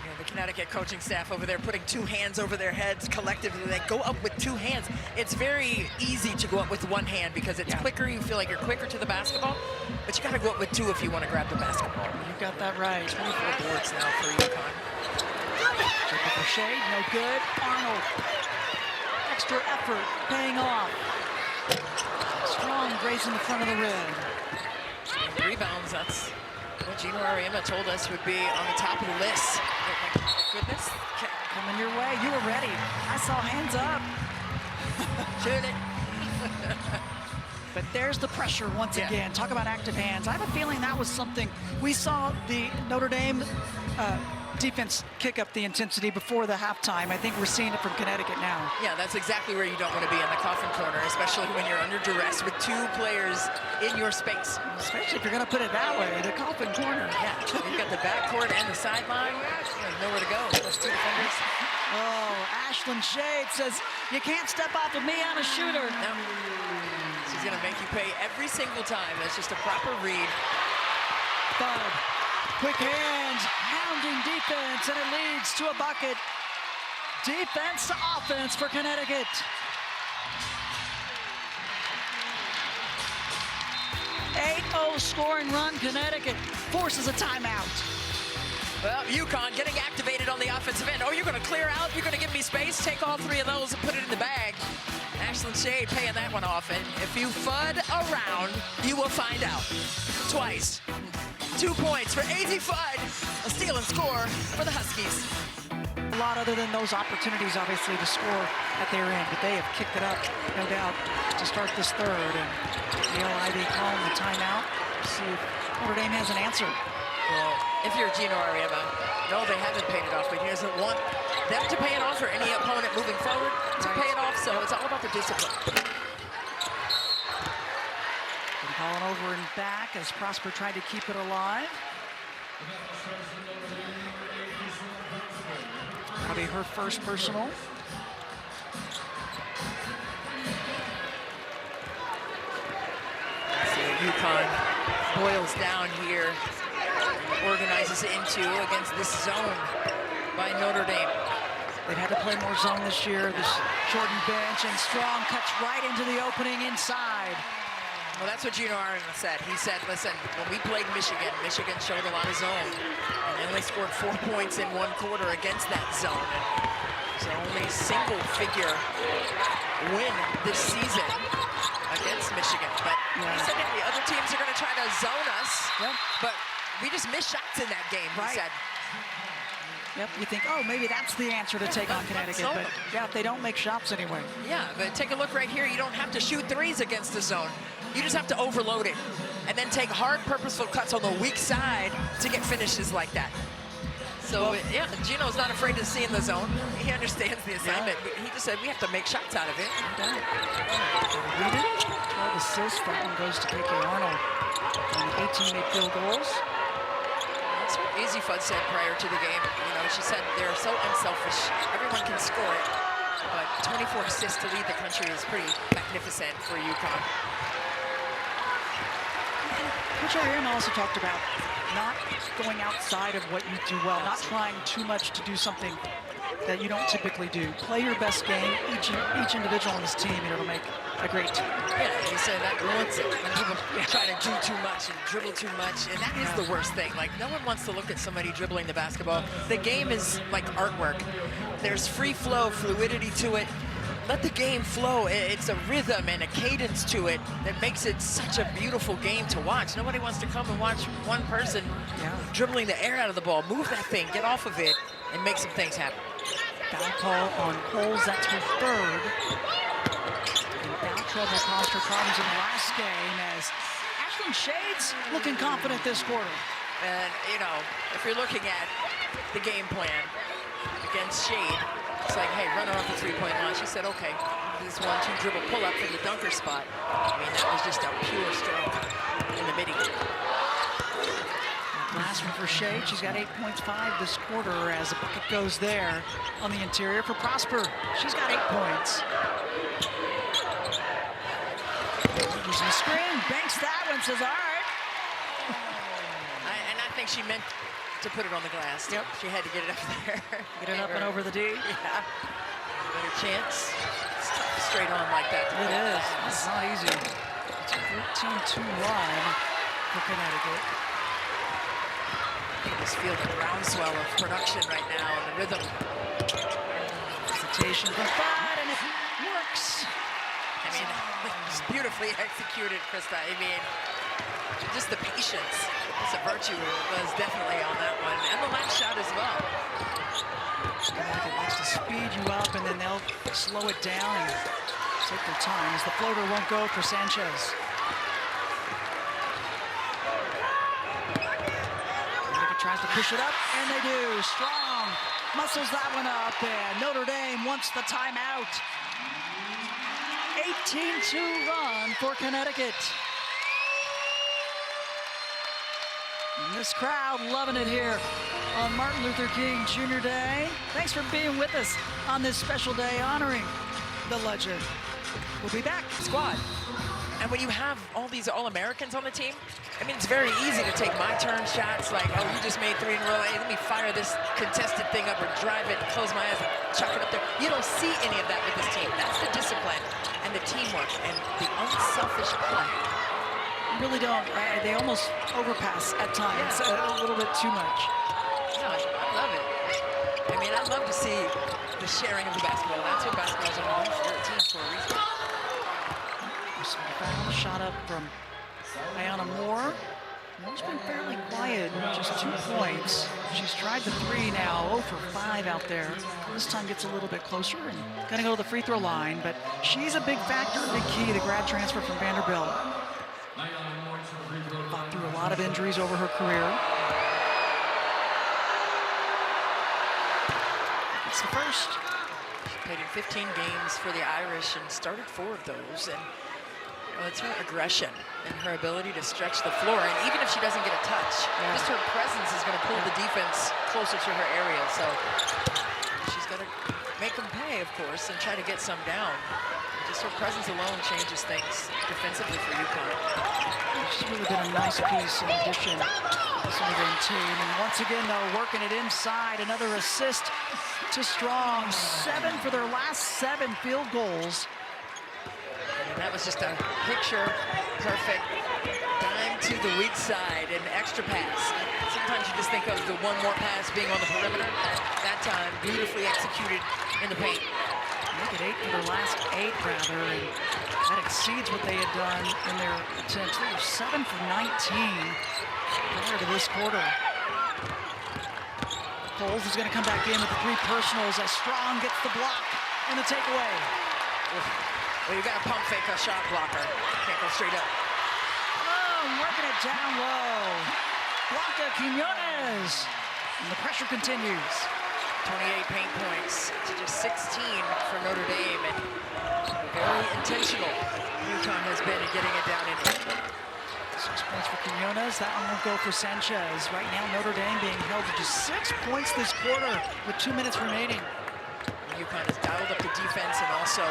Yeah, the Connecticut coaching staff over there putting 2 hands over their heads collectively. They go up with 2 hands. It's very easy to go up with 1 hand because it's quicker. You feel like you're quicker to the basketball, but you got to go up with 2 if you want to grab the basketball. You got that right. 24 boards now for UConn. For shade, no good. Arnold, extra effort, paying off. Strong grace in the front of the rim. And rebounds, that's what Gino Ariema told us would be on the top of the list. Goodness. Coming your way, you were ready. I saw hands up. Shoot it. But there's the pressure once again. Talk about active hands. I have a feeling that was something we saw the Notre Dame defense kick up the intensity before the halftime. I think we're seeing it from Connecticut now. Yeah, that's exactly where you don't want to be, in the coffin corner, especially when you're under duress with 2 players in your space. Especially if you're going to put it that way, the coffin corner. Yeah, you've got the backcourt and the sideline. There's nowhere to go. Those 2 defenders. Oh, Ashlyn Shade says, you can't step off of me, I'm a shooter. No. She's going to make you pay every single time. That's just a proper read. Bud, quick hands, hounding defense, and it leads to a bucket. Defense to offense for Connecticut. .8-0 scoring run. Connecticut forces a timeout. Well, UConn getting activated on the offensive end. Oh, you're going to clear out? You're going to give me space? Take all 3 of those and put it in the bag. Ashlyn Shade paying that one off. And if you FUD around, you will find out. Twice. 2 points for AZ Fudd. A steal and score for the Huskies. A lot other than those opportunities, obviously, to score at their end. But they have kicked it up, no doubt, to start this third. And Neil Ivey calling the timeout. See if Notre Dame has an answer. Well, if you're Gino Ariema, no, they haven't paid it off, but he doesn't want them to pay it off or any opponent moving forward to pay it off, so it's all about the discipline. Been calling over and back as Prosper tried to keep it alive. Probably her first personal. See, UConn boils down here. Organizes into against this zone by Notre Dame. They've had to play more zone this year. This shortened bench, and Strong cuts right into the opening inside. Well, that's what Gino Ariema said. He said, listen, when we played Michigan, Michigan showed a lot of zone. And they only scored 4 points in 1 quarter against that zone. And it's only single-figure win this season against Michigan. But he said that the other teams are going to try to zone us. But we just missed shots in that game, he said. Yep, you think, oh, maybe that's the answer to take on Connecticut. But yeah, they don't make shots anyway. Yeah, but take a look right here. You don't have to shoot 3s against the zone. You just have to overload it and then take hard, purposeful cuts on the weak side to get finishes like that. So, yeah, Gino's not afraid to see in the zone. He understands the assignment. But he just said we have to make shots out of it. Read it. 12 assists. That one goes to KK Arnold. And 18 made field goals. That's what AZ Fudd said prior to the game. You know, she said they're so unselfish. Everyone can score it. But 24 assists to lead the country is pretty magnificent for UConn. Coach Ariema also talked about not going outside of what you do well, not trying too much to do something that you don't typically do. Play your best game, each individual on this team, and it'll make a great team. Yeah, you said that ruins it. When people try to do too much and dribble too much, and that is the worst thing. Like, no one wants to look at somebody dribbling the basketball. The game is like artwork. There's free flow, fluidity to it. Let the game flow. It's a rhythm and a cadence to it that makes it such a beautiful game to watch. Nobody wants to come and watch one person dribbling the air out of the ball. Move that thing, get off of it, and make some things happen. Foul call on Coles, that's her third. And foul trouble caused her problems in the last game as Ashlyn Shades looking confident this quarter. And, you know, if you're looking at the game plan against Shade, it's like, hey, run her off the three-point line. She said, okay, this 1-2 dribble pull-up from the dunker spot. I mean, that was just a pure stroke in the midi. Last one for Shade. She's got 8.5 this quarter as the bucket goes there on the interior for Prosper. She's got 8 points. Using the screen, banks that one, says, all right. And I think she meant to put it on the glass. Yep. She had to get it up there. Get it up and over the D. Yeah. Better chance. It's tough straight on like that. It is. It's not easy. It's a 14-2 line for Connecticut. You can just feel the groundswell of production right now and the rhythm. Hesitation from Fad, and it works. I mean, it's beautifully executed, Krista. I mean, just the patience. It's a virtue was definitely on that one. And the last shot as well. Connecticut likes to speed you up, and then they'll slow it down and take their time as the floater won't go for Sanchez. Connecticut tries to push it up, and they do. Strong muscles that one up, and Notre Dame wants the timeout. 18-2 run for Connecticut. And this crowd loving it here on Martin Luther King Jr. Day. Thanks for being with us on this special day honoring the legend. We'll be back. Squad. And when you have all these All-Americans on the team, I mean, it's very easy to take my turn shots like, oh, you just made 3 in a row. Hey, let me fire this contested thing up or drive it, close my eyes and chuck it up there. You don't see any of that with this team. That's the discipline and the teamwork and the unselfish play. Really don't. They almost overpass at times, a little bit too much. No, I love it. I mean, I love to see the sharing of the basketball. That's what basketball's all about for a team for a reason. Foul shot up from Ayanna Moore. Moore's been fairly quiet, just 2 points. She's tried the 3 now, 0 for 5 out there. This time gets a little bit closer and gonna go to the free throw line, but she's a big factor, a big key, the grad transfer from Vanderbilt. Fought through a lot of injuries over her career. It's the first. She played in 15 games for the Irish and started 4 of those. And well, it's her aggression and her ability to stretch the floor. And even if she doesn't get a touch, just her presence is going to pull the defense closer to her area. So she's got to make them pay, of course, and try to get some down. Just her presence alone changes things defensively for UConn. She's really been a nice piece in addition to this Notre Dame team. And once again, though, working it inside. Another assist to Strong. 7 for their last 7 field goals. And that was just a picture-perfect dime to the weak side and extra pass. Sometimes you just think of the one more pass being on the perimeter. That time, beautifully executed in the paint. Make it 8 for their last 8, rather, and that exceeds what they had done in their attempts. They were 7 for 19 prior to this quarter. Coles is going to come back in with the 3 personals as Strong gets the block and the takeaway. Well, you got to pump fake a shot blocker. Can't go straight up. Oh, working it down low. Blanca Quiñones. And the pressure continues. 28 paint points to just 16 for Notre Dame, and very intentional UConn has been in getting it down in. 6 points for Quiñones. That one won't go for Sanchez. Right now, Notre Dame being held to just 6 points this quarter with 2 minutes remaining. UConn has dialed up the defense and also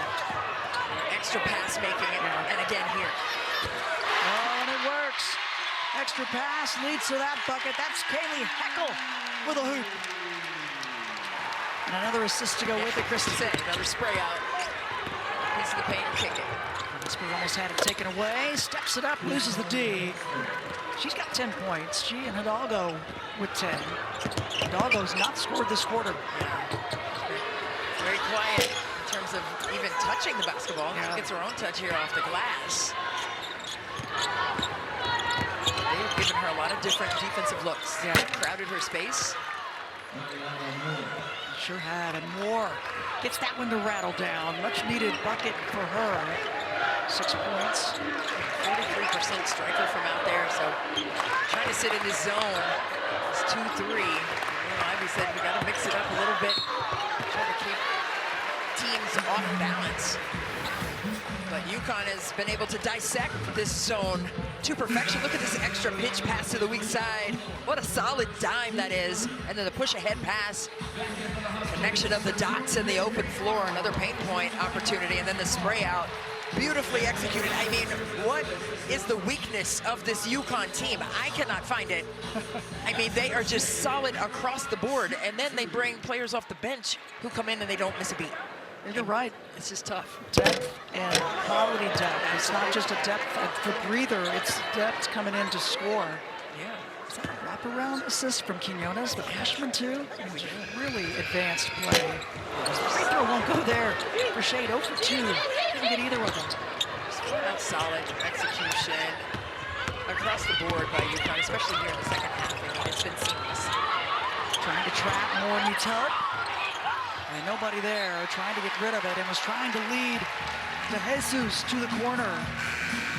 extra pass making it, and again here. Oh, and it works. Extra pass leads to that bucket. That's Kaylee Heckel with a hoop. And another assist to go with it, Kristen. Another spray out. Piece of the paint and kick it. Whisper almost had it taken away, steps it up, loses the D. She's got 10 points. She and Hidalgo with 10. Hidalgo's not scored this quarter. Very quiet in terms of even touching the basketball. Yeah. She gets her own touch here off the glass. They've given her a lot of different defensive looks. Yeah. Crowded her space. Sure had, and Moore gets that one to rattle down. Much needed bucket for her. 6 points. 43% striker from out there, so trying to sit in this zone. It's 2-3. Ivy said we got to mix it up a little bit. Try to keep teams off balance. But UConn has been able to dissect this zone to perfection. Look at this extra pitch pass to the weak side. What a solid dime that is. And then the push ahead pass. Connection of the dots in the open floor. Another paint point opportunity. And then the spray out. Beautifully executed. I mean, what is the weakness of this UConn team? I cannot find it. I mean, they are just solid across the board. And then they bring players off the bench who come in and they don't miss a beat. You're right. It's just tough. Depth and quality depth. It's not just a depth for breather. It's depth coming in to score. Yeah. Is that a wraparound assist from Quinones, the freshman too? Really advanced play. The free throw won't go there. For Shade 0 for 2. Didn't get either of them. Not solid execution across the board by UConn, especially here in the second half. I mean, it's been seamless. Trying to trap more Notre. And nobody there, trying to get rid of it, and was trying to lead De Jesus to the corner.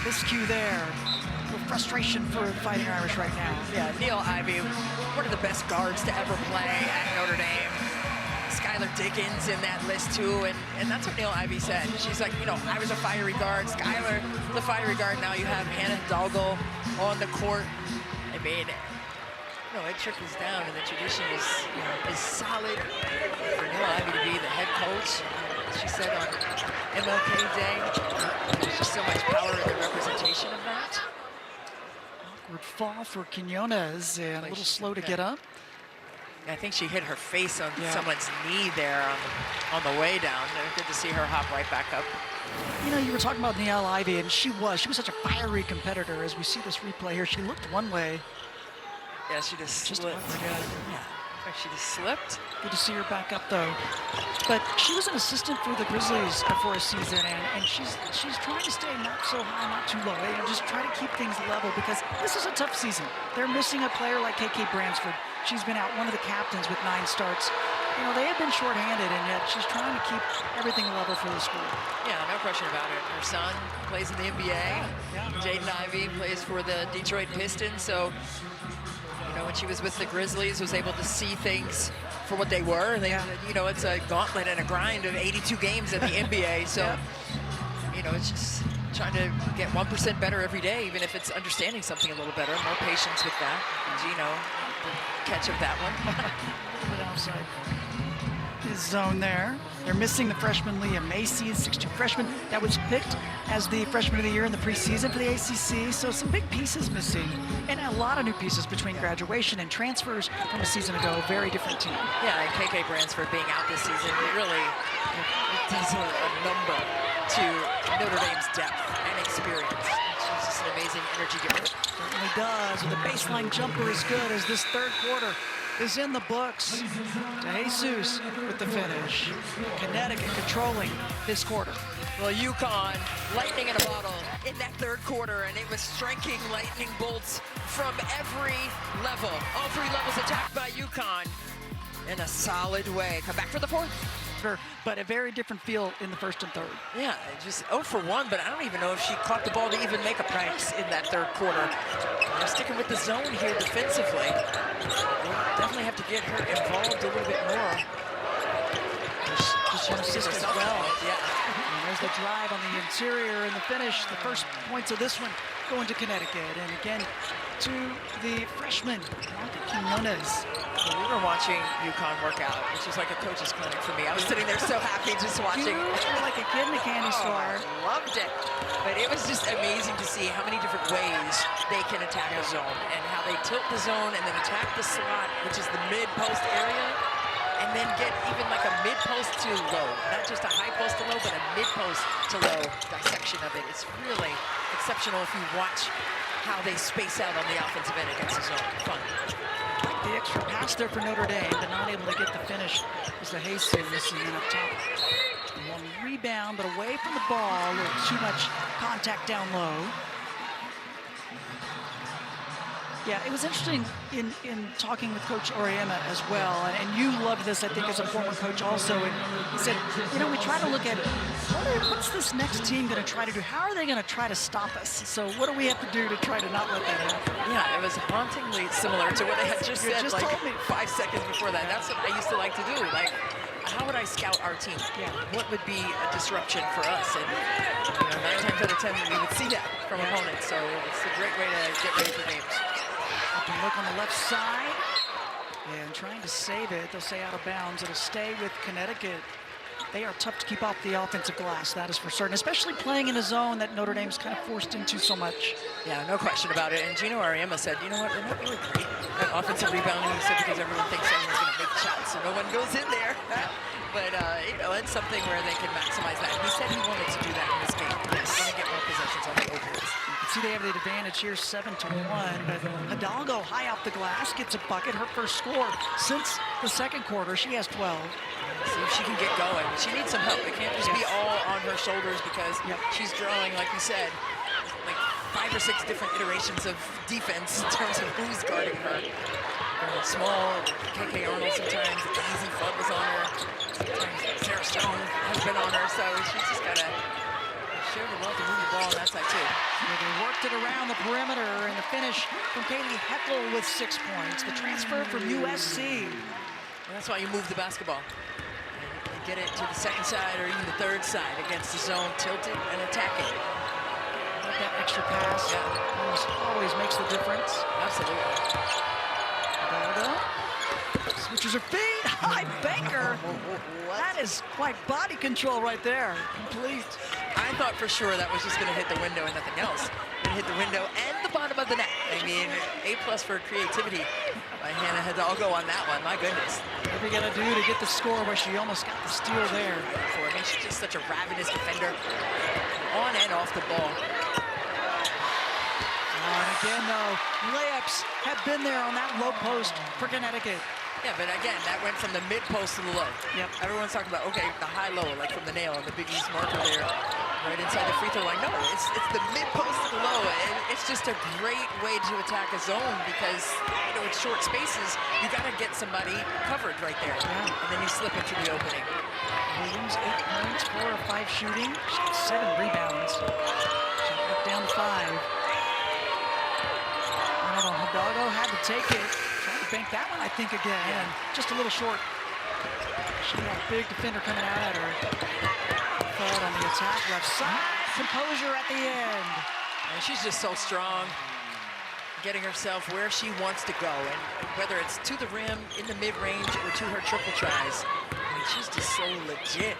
Miscue there. A little frustration for Fighting Irish right now. Yeah, Neil Ivey, one of the best guards to ever play at Notre Dame. Skylar Dickens in that list too, and that's what Neil Ivey said. She's like, you know, I was a fiery guard, Skylar, the fiery guard. Now you have Hannah Hidalgo on the court. I mean, no, it trickles down, and the tradition is solid for Neil Ivey to be the head coach. She said on MLK Day, there's just so much power in the representation of that. Awkward fall for Quinones, and a little slow to get up. I think she hit her face on someone's knee there on the way down. Good to see her hop right back up. You know, you were talking about Neil Ivey, and she was such a fiery competitor. As we see this replay here, she looked one way. Yeah, she just slipped. Yeah. She just slipped. Good to see her back up though. But she was an assistant for the Grizzlies for a season, and she's trying to stay not so high, not too low. You know, just try to keep things level because this is a tough season. They're missing a player like KK Bransford. She's been out, one of the captains with 9 starts. You know, they have been shorthanded, and yet she's trying to keep everything level for the school. Yeah, no question about it. Her son plays in the NBA. Jaden Ivey plays for the Detroit Pistons. So, you know, when she was with the Grizzlies, was able to see things for what they were. They, you know, it's a gauntlet and a grind of 82 games in the NBA. So, you know, it's just trying to get 1% better every day, even if it's understanding something a little better. More patience with that. Gino, catch of that one. Put outside his zone there. They're missing the freshman Leah Macy, the 6'2" freshman that was picked as the freshman of the year in the preseason for the ACC. So some big pieces missing, and a lot of new pieces between graduation and transfers from a season ago. Very different team. Yeah, and KK Bransford being out this season, it really does a number to Notre Dame's depth and experience. She's just an amazing energy giver. Certainly does. And the baseline jumper is good as this third quarter is in the books. De Jesus with the finish. Connecticut controlling this quarter. Well, UConn, lightning in a bottle in that third quarter, and it was striking lightning bolts from every level. All 3 levels attacked by UConn in a solid way. Come back for the fourth. But a very different feel in the first and third. Yeah, just 0 for 1, but I don't even know if she caught the ball to even make a pass in that third quarter. They're sticking with the zone here defensively. They definitely have to get her involved a little bit more. Just want to assist as well. Yeah. And there's the drive on the interior and the finish. The first points of this one going to Connecticut. And again, to the freshman, Quinones. Well, we were watching UConn work out, which was like a coach's clinic for me. I was sitting there so happy just watching. You were like a kid in a candy store. Loved it. But it was just amazing to see how many different ways they can attack the zone and how they tilt the zone and then attack the slot, which is the mid-post area. And then get even like a mid-post to low. Not just a high post to low, but a mid-post to low dissection of it. It's really exceptional if you watch how they space out on the offensive end against the zone. Fun. I like the extra pass there for Notre Dame, but not able to get the finish. Was the Jesus, and then up top. One rebound, but away from the ball. A little too much contact down low. Yeah, it was interesting in talking with Coach Auriemma as well, and you loved this, I think, as a former coach also. And he said, you know, we try to look at what's this next team going to try to do? How are they going to try to stop us? So what do we have to do to try to not let that happen? Yeah, it was hauntingly similar to what I had just said, like 5 seconds before that. That's what I used to like to do. Like, how would I scout our team? Yeah. What would be a disruption for us? And you know, 9 times out of 10, we would see that from opponents. So it's a great way to get ready for games. Up and look on the left side. And trying to save it. They'll say out of bounds. It'll stay with Connecticut. They are tough to keep off the offensive glass, that is for certain, especially playing in a zone that Notre Dame's kind of forced into so much. Yeah, no question about it. And Gino Auriemma said, you know what, we're not really great at offensive rebounding. He said because everyone thinks everyone's going to make shots, so no one goes in there. But, you know, it's something where they can maximize that. He said he wanted to do that in this game. He's going to get more possessions on the openings. You can see they have the advantage here, 7-1. But Hidalgo high off the glass, gets a bucket. Her first score since the second quarter. She has 12. See if she can get going. She needs some help. It can't just be all on her shoulders because she's drawing, like you said, like 5 or 6 different iterations of defense in terms of who's guarding her. Small, KK Arnold sometimes, Easy Flood was on her, sometimes Sarah Stone has been on her, so she's just got to share the ball to move the ball on that side too. Yeah, they worked it around the perimeter, and the finish from Kaylee Heckel with 6 points. The transfer from USC. And that's why you move the basketball. And get it to the second side or even the third side against the zone, tilt it and attack it. That extra pass always makes the difference. Absolutely. Switches her feet, high banker. That is quite body control right there, complete. I thought for sure that was just going to hit the window and nothing else. It hit the window and the bottom of the net. I mean, A+ for creativity by Hannah Hidalgo on that one. My goodness. What are we going to do to get the score where she almost got the steal there? I mean, she's just such a ravenous defender on and off the ball. And again, though, layups have been there on that low post for Connecticut. Yeah, but again, that went from the mid-post to the low. Yep. Everyone's talking about, okay, the high-low, like from the nail and the Big East marker there, right inside the free throw line. No, it's the mid-post to the low. It's just a great way to attack a zone because, you know, it's short spaces. You got to get somebody covered right there. Yeah. And then you slip into the opening. Williams, 8 points, 4 of 5 shooting. She got 7 rebounds. She got down to 5. Hidalgo had to take it. Trying to bank that one, I think, again. And just a little short. She had a big defender coming out at her. Fought on the attack, left side. Composure at the end. And she's just so strong, getting herself where she wants to go. And whether it's to the rim, in the mid-range, or to her triple tries, I mean, she's just so legit.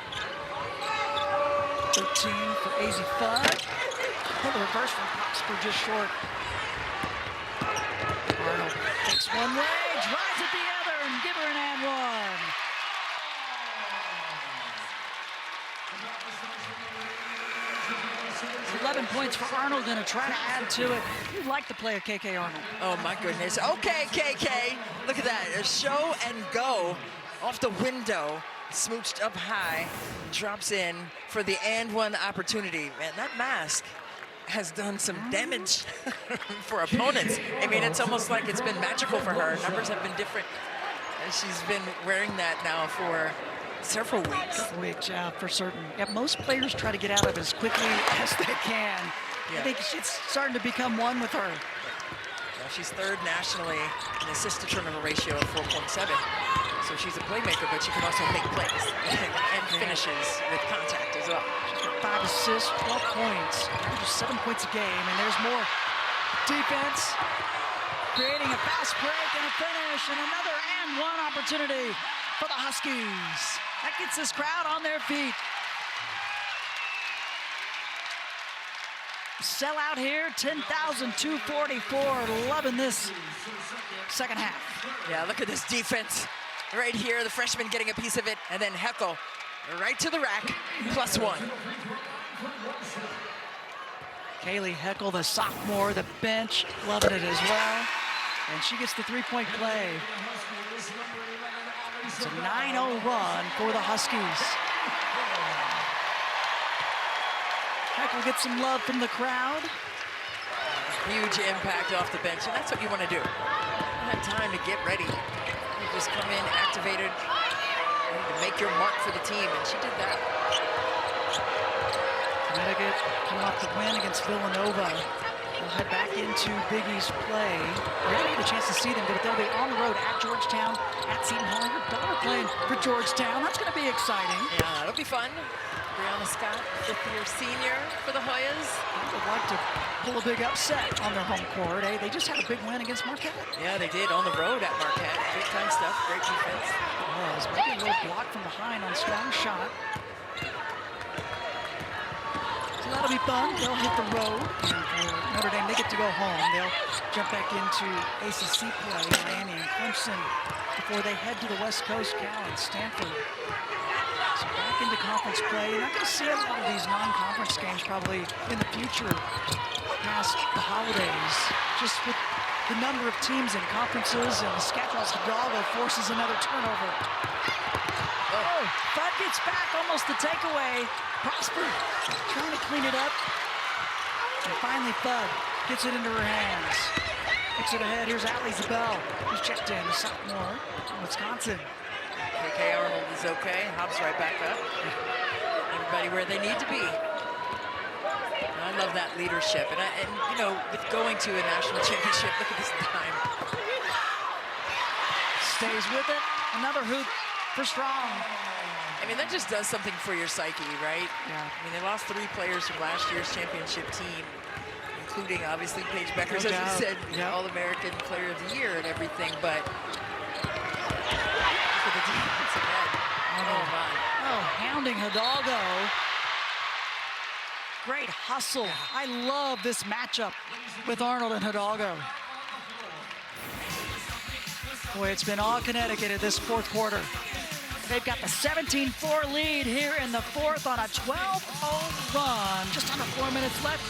13 for AZ Fudd. The reverse from Popsper just short. Arnold takes one way, drives it the other, and give her an and one. It's 11 points for Arnold, going to try to add to it. You like the play of KK Arnold. Oh, my goodness. Okay, KK. Look at that. A show and go off the window. Smooched up high. Drops in for the and one opportunity. Man, that mask has done some damage for opponents. I mean, it's almost like it's been magical for her. Numbers have been different. And she's been wearing that now for several weeks. Weeks, yeah, for certain. Yeah, most players try to get out of it as quickly as they can. Yeah. I think it's starting to become one with her. Yeah, she's 3rd nationally in assist to turnover ratio of 4.7. So she's a playmaker, but she can also make plays and finishes with contact as well. She's got 5 assists, 12 points, just 7 points a game, and there's more defense, creating a fast break and a finish, and another and one opportunity for the Huskies. That gets this crowd on their feet. Sell out here, 10,244, loving this second half. Yeah, look at this defense. right here, the freshman getting a piece of it, and then Heckel right to the rack, +1. Kaylee Heckel, the sophomore, the bench, loving it as well. And she gets the three-point play. It's a 9-0 run for the Huskies. Heckel gets some love from the crowd. Huge impact off the bench, and that's what you want to do. You don't have time to get ready. You just come in, activated, to make your mark for the team, and she did that. Connecticut coming off the win against Villanova. They'll head back into Big East play. We're going to get a chance to see them, but they'll be on the road at Georgetown, at Seton Hall. Your daughter playing for Georgetown. That's going to be exciting. Yeah, that'll be fun. Brianna Scott, fifth-year senior for the Hoyas. They would like to pull a big upset on their home court. They just had a big win against Marquette. Yeah, they did on the road at Marquette. Big-time stuff, great defense. It was. Maybe a little block from behind on strong shot. So that'll be fun. They'll hit the road. And for Notre Dame, they get to go home. They'll jump back into ACC play, Miami and Clemson, before they head to the West Coast, Cal and Stanford. So back into conference play. You're not going to see a lot of these non-conference games probably in the future past the holidays. Just with the number of teams and conferences and the schedule, Hidalgo forces another turnover. Oh, Fudd gets back, almost the takeaway. Prosper trying to clean it up. And finally Fudd gets it into her hands. Kicks it ahead. Here's Allie Zabel, who's checked in, the sophomore from Wisconsin. KK Arnold is okay. Hops right back up. Everybody where they need to be. I love that leadership. And you know, with going to a national championship, look at this time. Stays with it. Another hoop for Strong. I mean, that just does something for your psyche, right? Yeah. I mean, they lost 3 players from last year's championship team, including, obviously, Paige Beckers, as you said, All-American Player of the Year and everything, but look at the defense again. Oh, my. Oh, hounding Hidalgo. Great hustle. I love this matchup with Arnold and Hidalgo. Boy, it's been all Connecticut in this fourth quarter. They've got the 17-4 lead here in the fourth on a 12-0 run. Just under 4 minutes left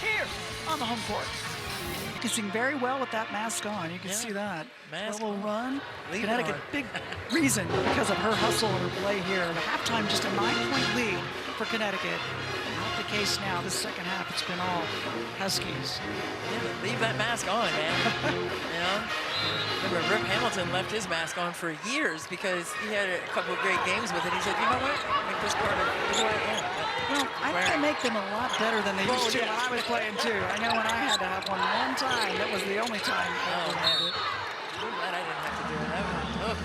here on the home court. Focusing very well with that mask on. You can see that. 12-0 run. Connecticut, big reason because of her hustle and her play here. At halftime, just a 9-point lead for Connecticut. Not the case now. This second half, it's been all Huskies. Yeah, leave that mask on, man. You know? Remember, Rip Hamilton left his mask on for years because he had a couple of great games with it. He said, you know what? Make this part of who I am. Well, I think they make them a lot better than they used to when I was playing, too. I know when I had to have one time, that was the only time I ever had it. I'm glad I didn't have to do it. That was tough.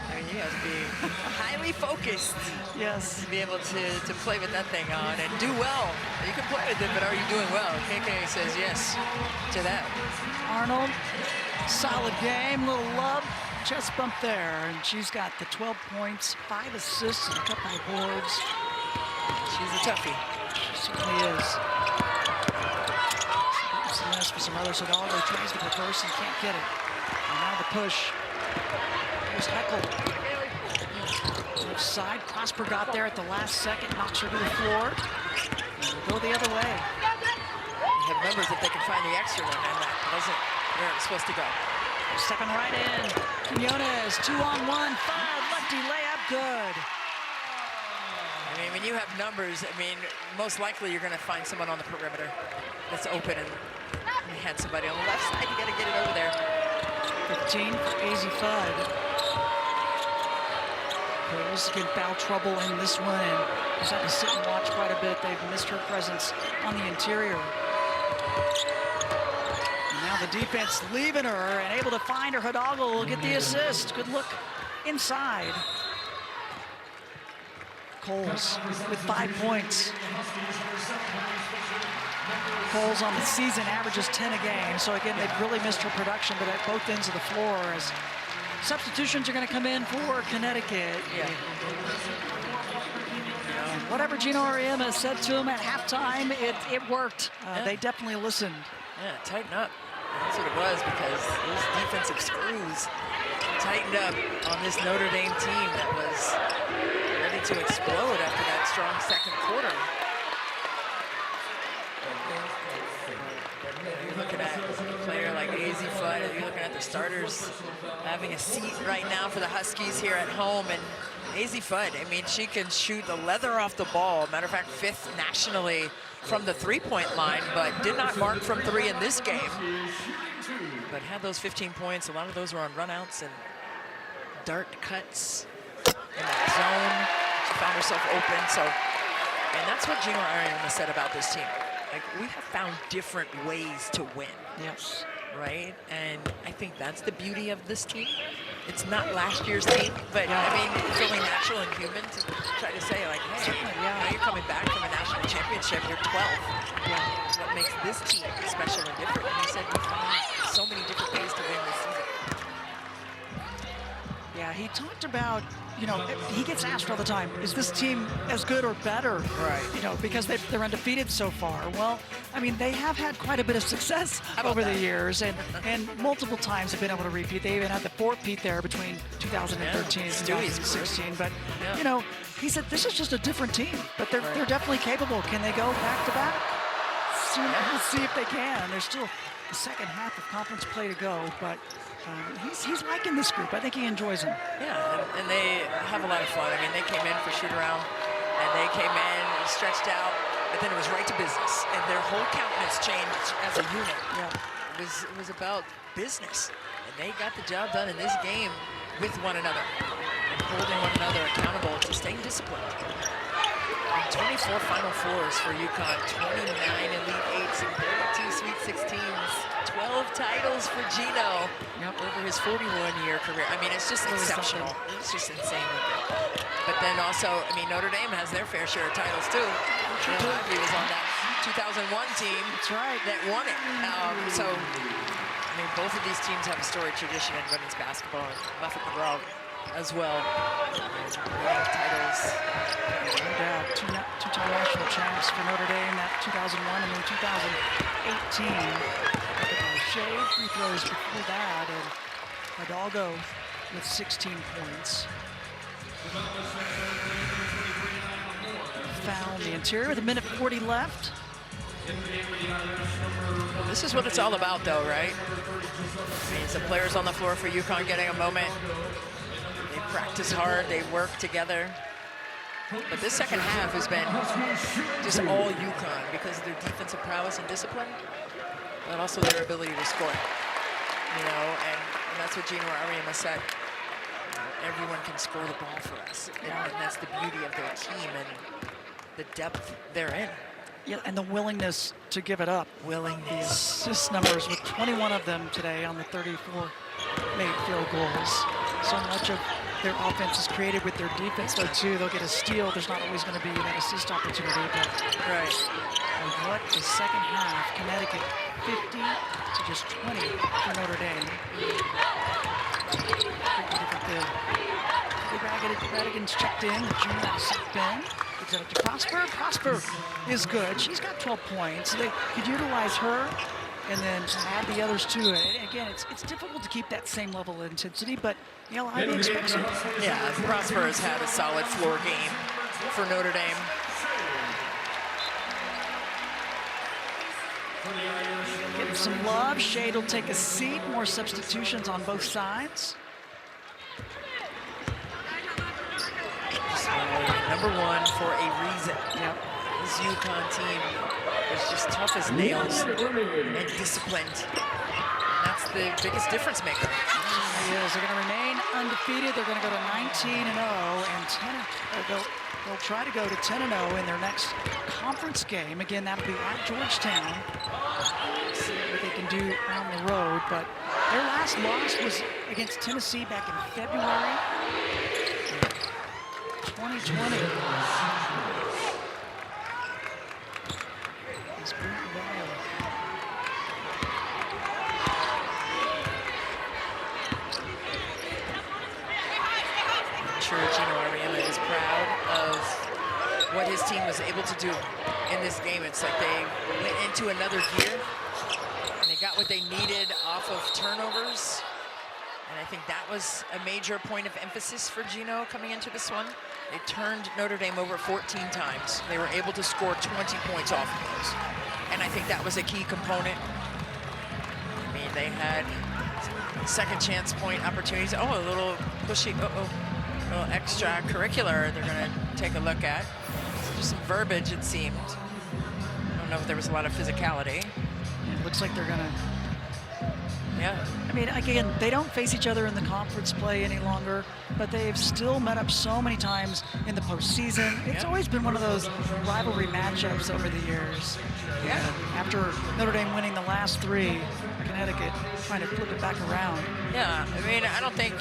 I mean, you have to be highly focused. Yes. To be able to play with that thing on and do well. You can play with it, but are you doing well? KK says yes to that. Arnold, solid game, little love, chest bump there, and she's got the 12 points, 5 assists, and a couple of boards. She's a toughie. She certainly is. Some mess for some others. Hidalgo tries to reverse and can't get it. And now the push. Here's Heckel. Left side. Prosper got there at the last second, knocks her to the floor. And we'll go the other way. You have numbers if they can find the extra one, and that wasn't where it's supposed to go. Stepping right in. Quinones, 2-on-1, Fudd, lefty layup, good. I mean, when you have numbers, I mean, most likely you're going to find someone on the perimeter that's open, and you had somebody on the left side. You got to get it over there. 15 for AZ Fudd. Bulls get foul trouble in this one, and he's had to sit and watch quite a bit. They've missed her presence on the interior. And now the defense leaving her and able to find her. Hidalgo will get the assist. Good look inside. Coles with 5 points. Coles on the season averages 10 a game. So again, they've really missed her production, but at both ends of the floor as substitutions are going to come in for Connecticut. Yeah. Whatever Gino Ariema said to him at halftime, it worked. They definitely listened. Yeah, tighten up. That's what it was, because those defensive screws tightened up on this Notre Dame team that was ready to explode after that strong second quarter. You're looking at a player like Azzi Fudd, you're looking at the starters having a seat right now for the Huskies here at home. And Azzi Fudd, I mean, she can shoot the leather off the ball. Matter of fact, 5th nationally from the three-point line, but did not mark from 3 in this game. But had those 15 points. A lot of those were on runouts and dart cuts in that zone. She found herself open. So, and that's what Gino Ariema said about this team. Like, we have found different ways to win. Yes. Right? And I think that's the beauty of this team. It's not last year's team, but I mean, it's only natural and human to try to say, like, hey, now you're coming back from a national championship, you're 12. Yeah. What makes this team special and different? And he said we found so many different ways to win this season. Yeah, he talked about, you know, he gets asked all the time, is this team as good or better? Right. You know, because they're undefeated so far. Well, I mean, they have had quite a bit of success over the years, and multiple times have been able to repeat. They even had the 4-peat there between 2013 and 2016. But, you know, he said this is just a different team, but they're definitely capable. Can they go back-to-back? We'll see if they can. There's still the second half of conference play to go, but he's liking this group. I think he enjoys them. Yeah, and they have a lot of fun. I mean, they came in for shoot-around, and they came in stretched out, but then it was right to business, and their whole countenance changed as a unit. Yeah. It was about business, and they got the job done in this game with one another and holding one another accountable to staying disciplined. 24 Final Fours for UConn, 29 Elite Eights, and 32 Sweet 16s. 12 titles for Gino over his 41-year career. I mean, it's just exceptional. It's just insanely good. But then also, I mean, Notre Dame has their fair share of titles too. He was on that 2001 team. That's right. That won it. So, I mean, both of these teams have a storied tradition in women's basketball. Muffet McGraw as well. Winning titles. No doubt. Two-time national champs for Notre Dame, that 2001 and then 2018. Shade free throws before that, and Hidalgo with 16 points. Found the interior with 1:40 left. Well, this is what it's all about, though, right? I mean, it's the players on the floor for UConn getting a moment. They practice hard, they work together. But this second half has been just all UConn because of their defensive prowess and discipline, but also their ability to score. You know, and that's what Gino Ariema said. Everyone can score the ball for us, and that's the beauty of their team and the depth they're in. Yeah, and the willingness to give it up. Willingness. Assist numbers with 21 of them today on the 34 made field goals. So much of their offense is created with their defense, though, too. They'll get a steal. There's not always going to be that assist opportunity. But and what is second half? Connecticut 50 to just 20 for Notre Dame. Radigan's checked in. The junior out of South Bend. Gives it up to Prosper. Prosper is good. She's got 12 points. They could utilize her and then add the others to it. And again, it's difficult to keep that same level of intensity, but you know, I expect it. Yeah, Prosper has had a solid floor game for Notre Dame. Getting some love. Shade will take a seat. More substitutions on both sides. Number one for a reason. Yep. This UConn team is just tough as nails and disciplined. And that's the biggest difference maker. It is. They're going to remain undefeated. They're going to go to 19-0 and 10. They'll try to go to 10-0 in their next conference game. Again, that'll be at Georgetown. See what they can do on the road. But their last loss was against Tennessee back in February 2020. It's been a while. I'm sure Gino Ariema is proud of what his team was able to do in this game. It's like they went into another gear got what they needed off of turnovers. And I think that was a major point of emphasis for Gino coming into this one. They turned Notre Dame over 14 times. They were able to score 20 points off of those. And I think that was a key component. I mean, they had second chance point opportunities. Oh, a little pushy, a little extracurricular they're gonna take a look at. Just some verbiage, it seemed. I don't know if there was a lot of physicality. It looks like they're gonna. Yeah. I mean, again, they don't face each other in the conference play any longer, but they've still met up so many times in the postseason. It's always been one of those rivalry matchups over the years. Yeah. After Notre Dame winning the last 3, Connecticut trying to flip it back around. Yeah, I mean, I don't think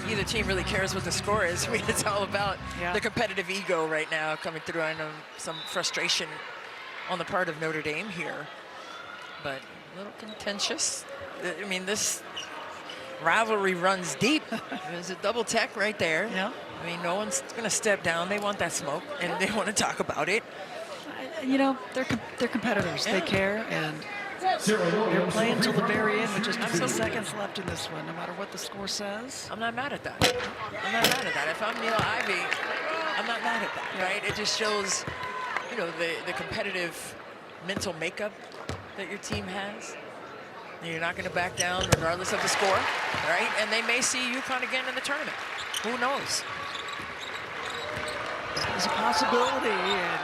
either team really cares what the score is. I mean, it's all about the competitive ego right now coming through. I know some frustration on the part of Notre Dame here, but a little contentious. I mean, this rivalry runs deep. There's a double tech right there. Yeah. I mean, no one's going to step down. They want that smoke, and they want to talk about it. You know, they're competitors. Yeah. They care, and they're playing until the very end with just 2 seconds left in this one, no matter what the score says. I'm not mad at that. I'm not mad at that. If I'm Neil Ivey, I'm not mad at that, right? It just shows, you know, the competitive mental makeup that your team has. You're not going to back down regardless of the score, right? And they may see UConn again in the tournament. Who knows? There's a possibility, and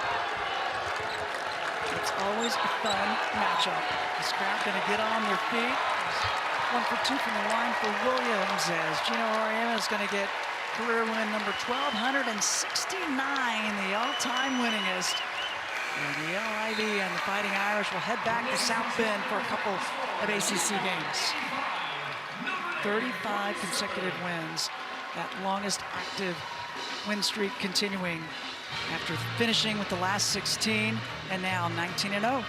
it's always a fun matchup. This crowd going to get on their feet. 1 for 2 from the line for Williams as Gino Auriemma is going to get career win number 1,269, the all-time winningest. And Neil Ivey and the Fighting Irish will head back to South Bend for a couple of ACC games. 35 consecutive wins, that longest active win streak continuing after finishing with the last 16 and now 19-0.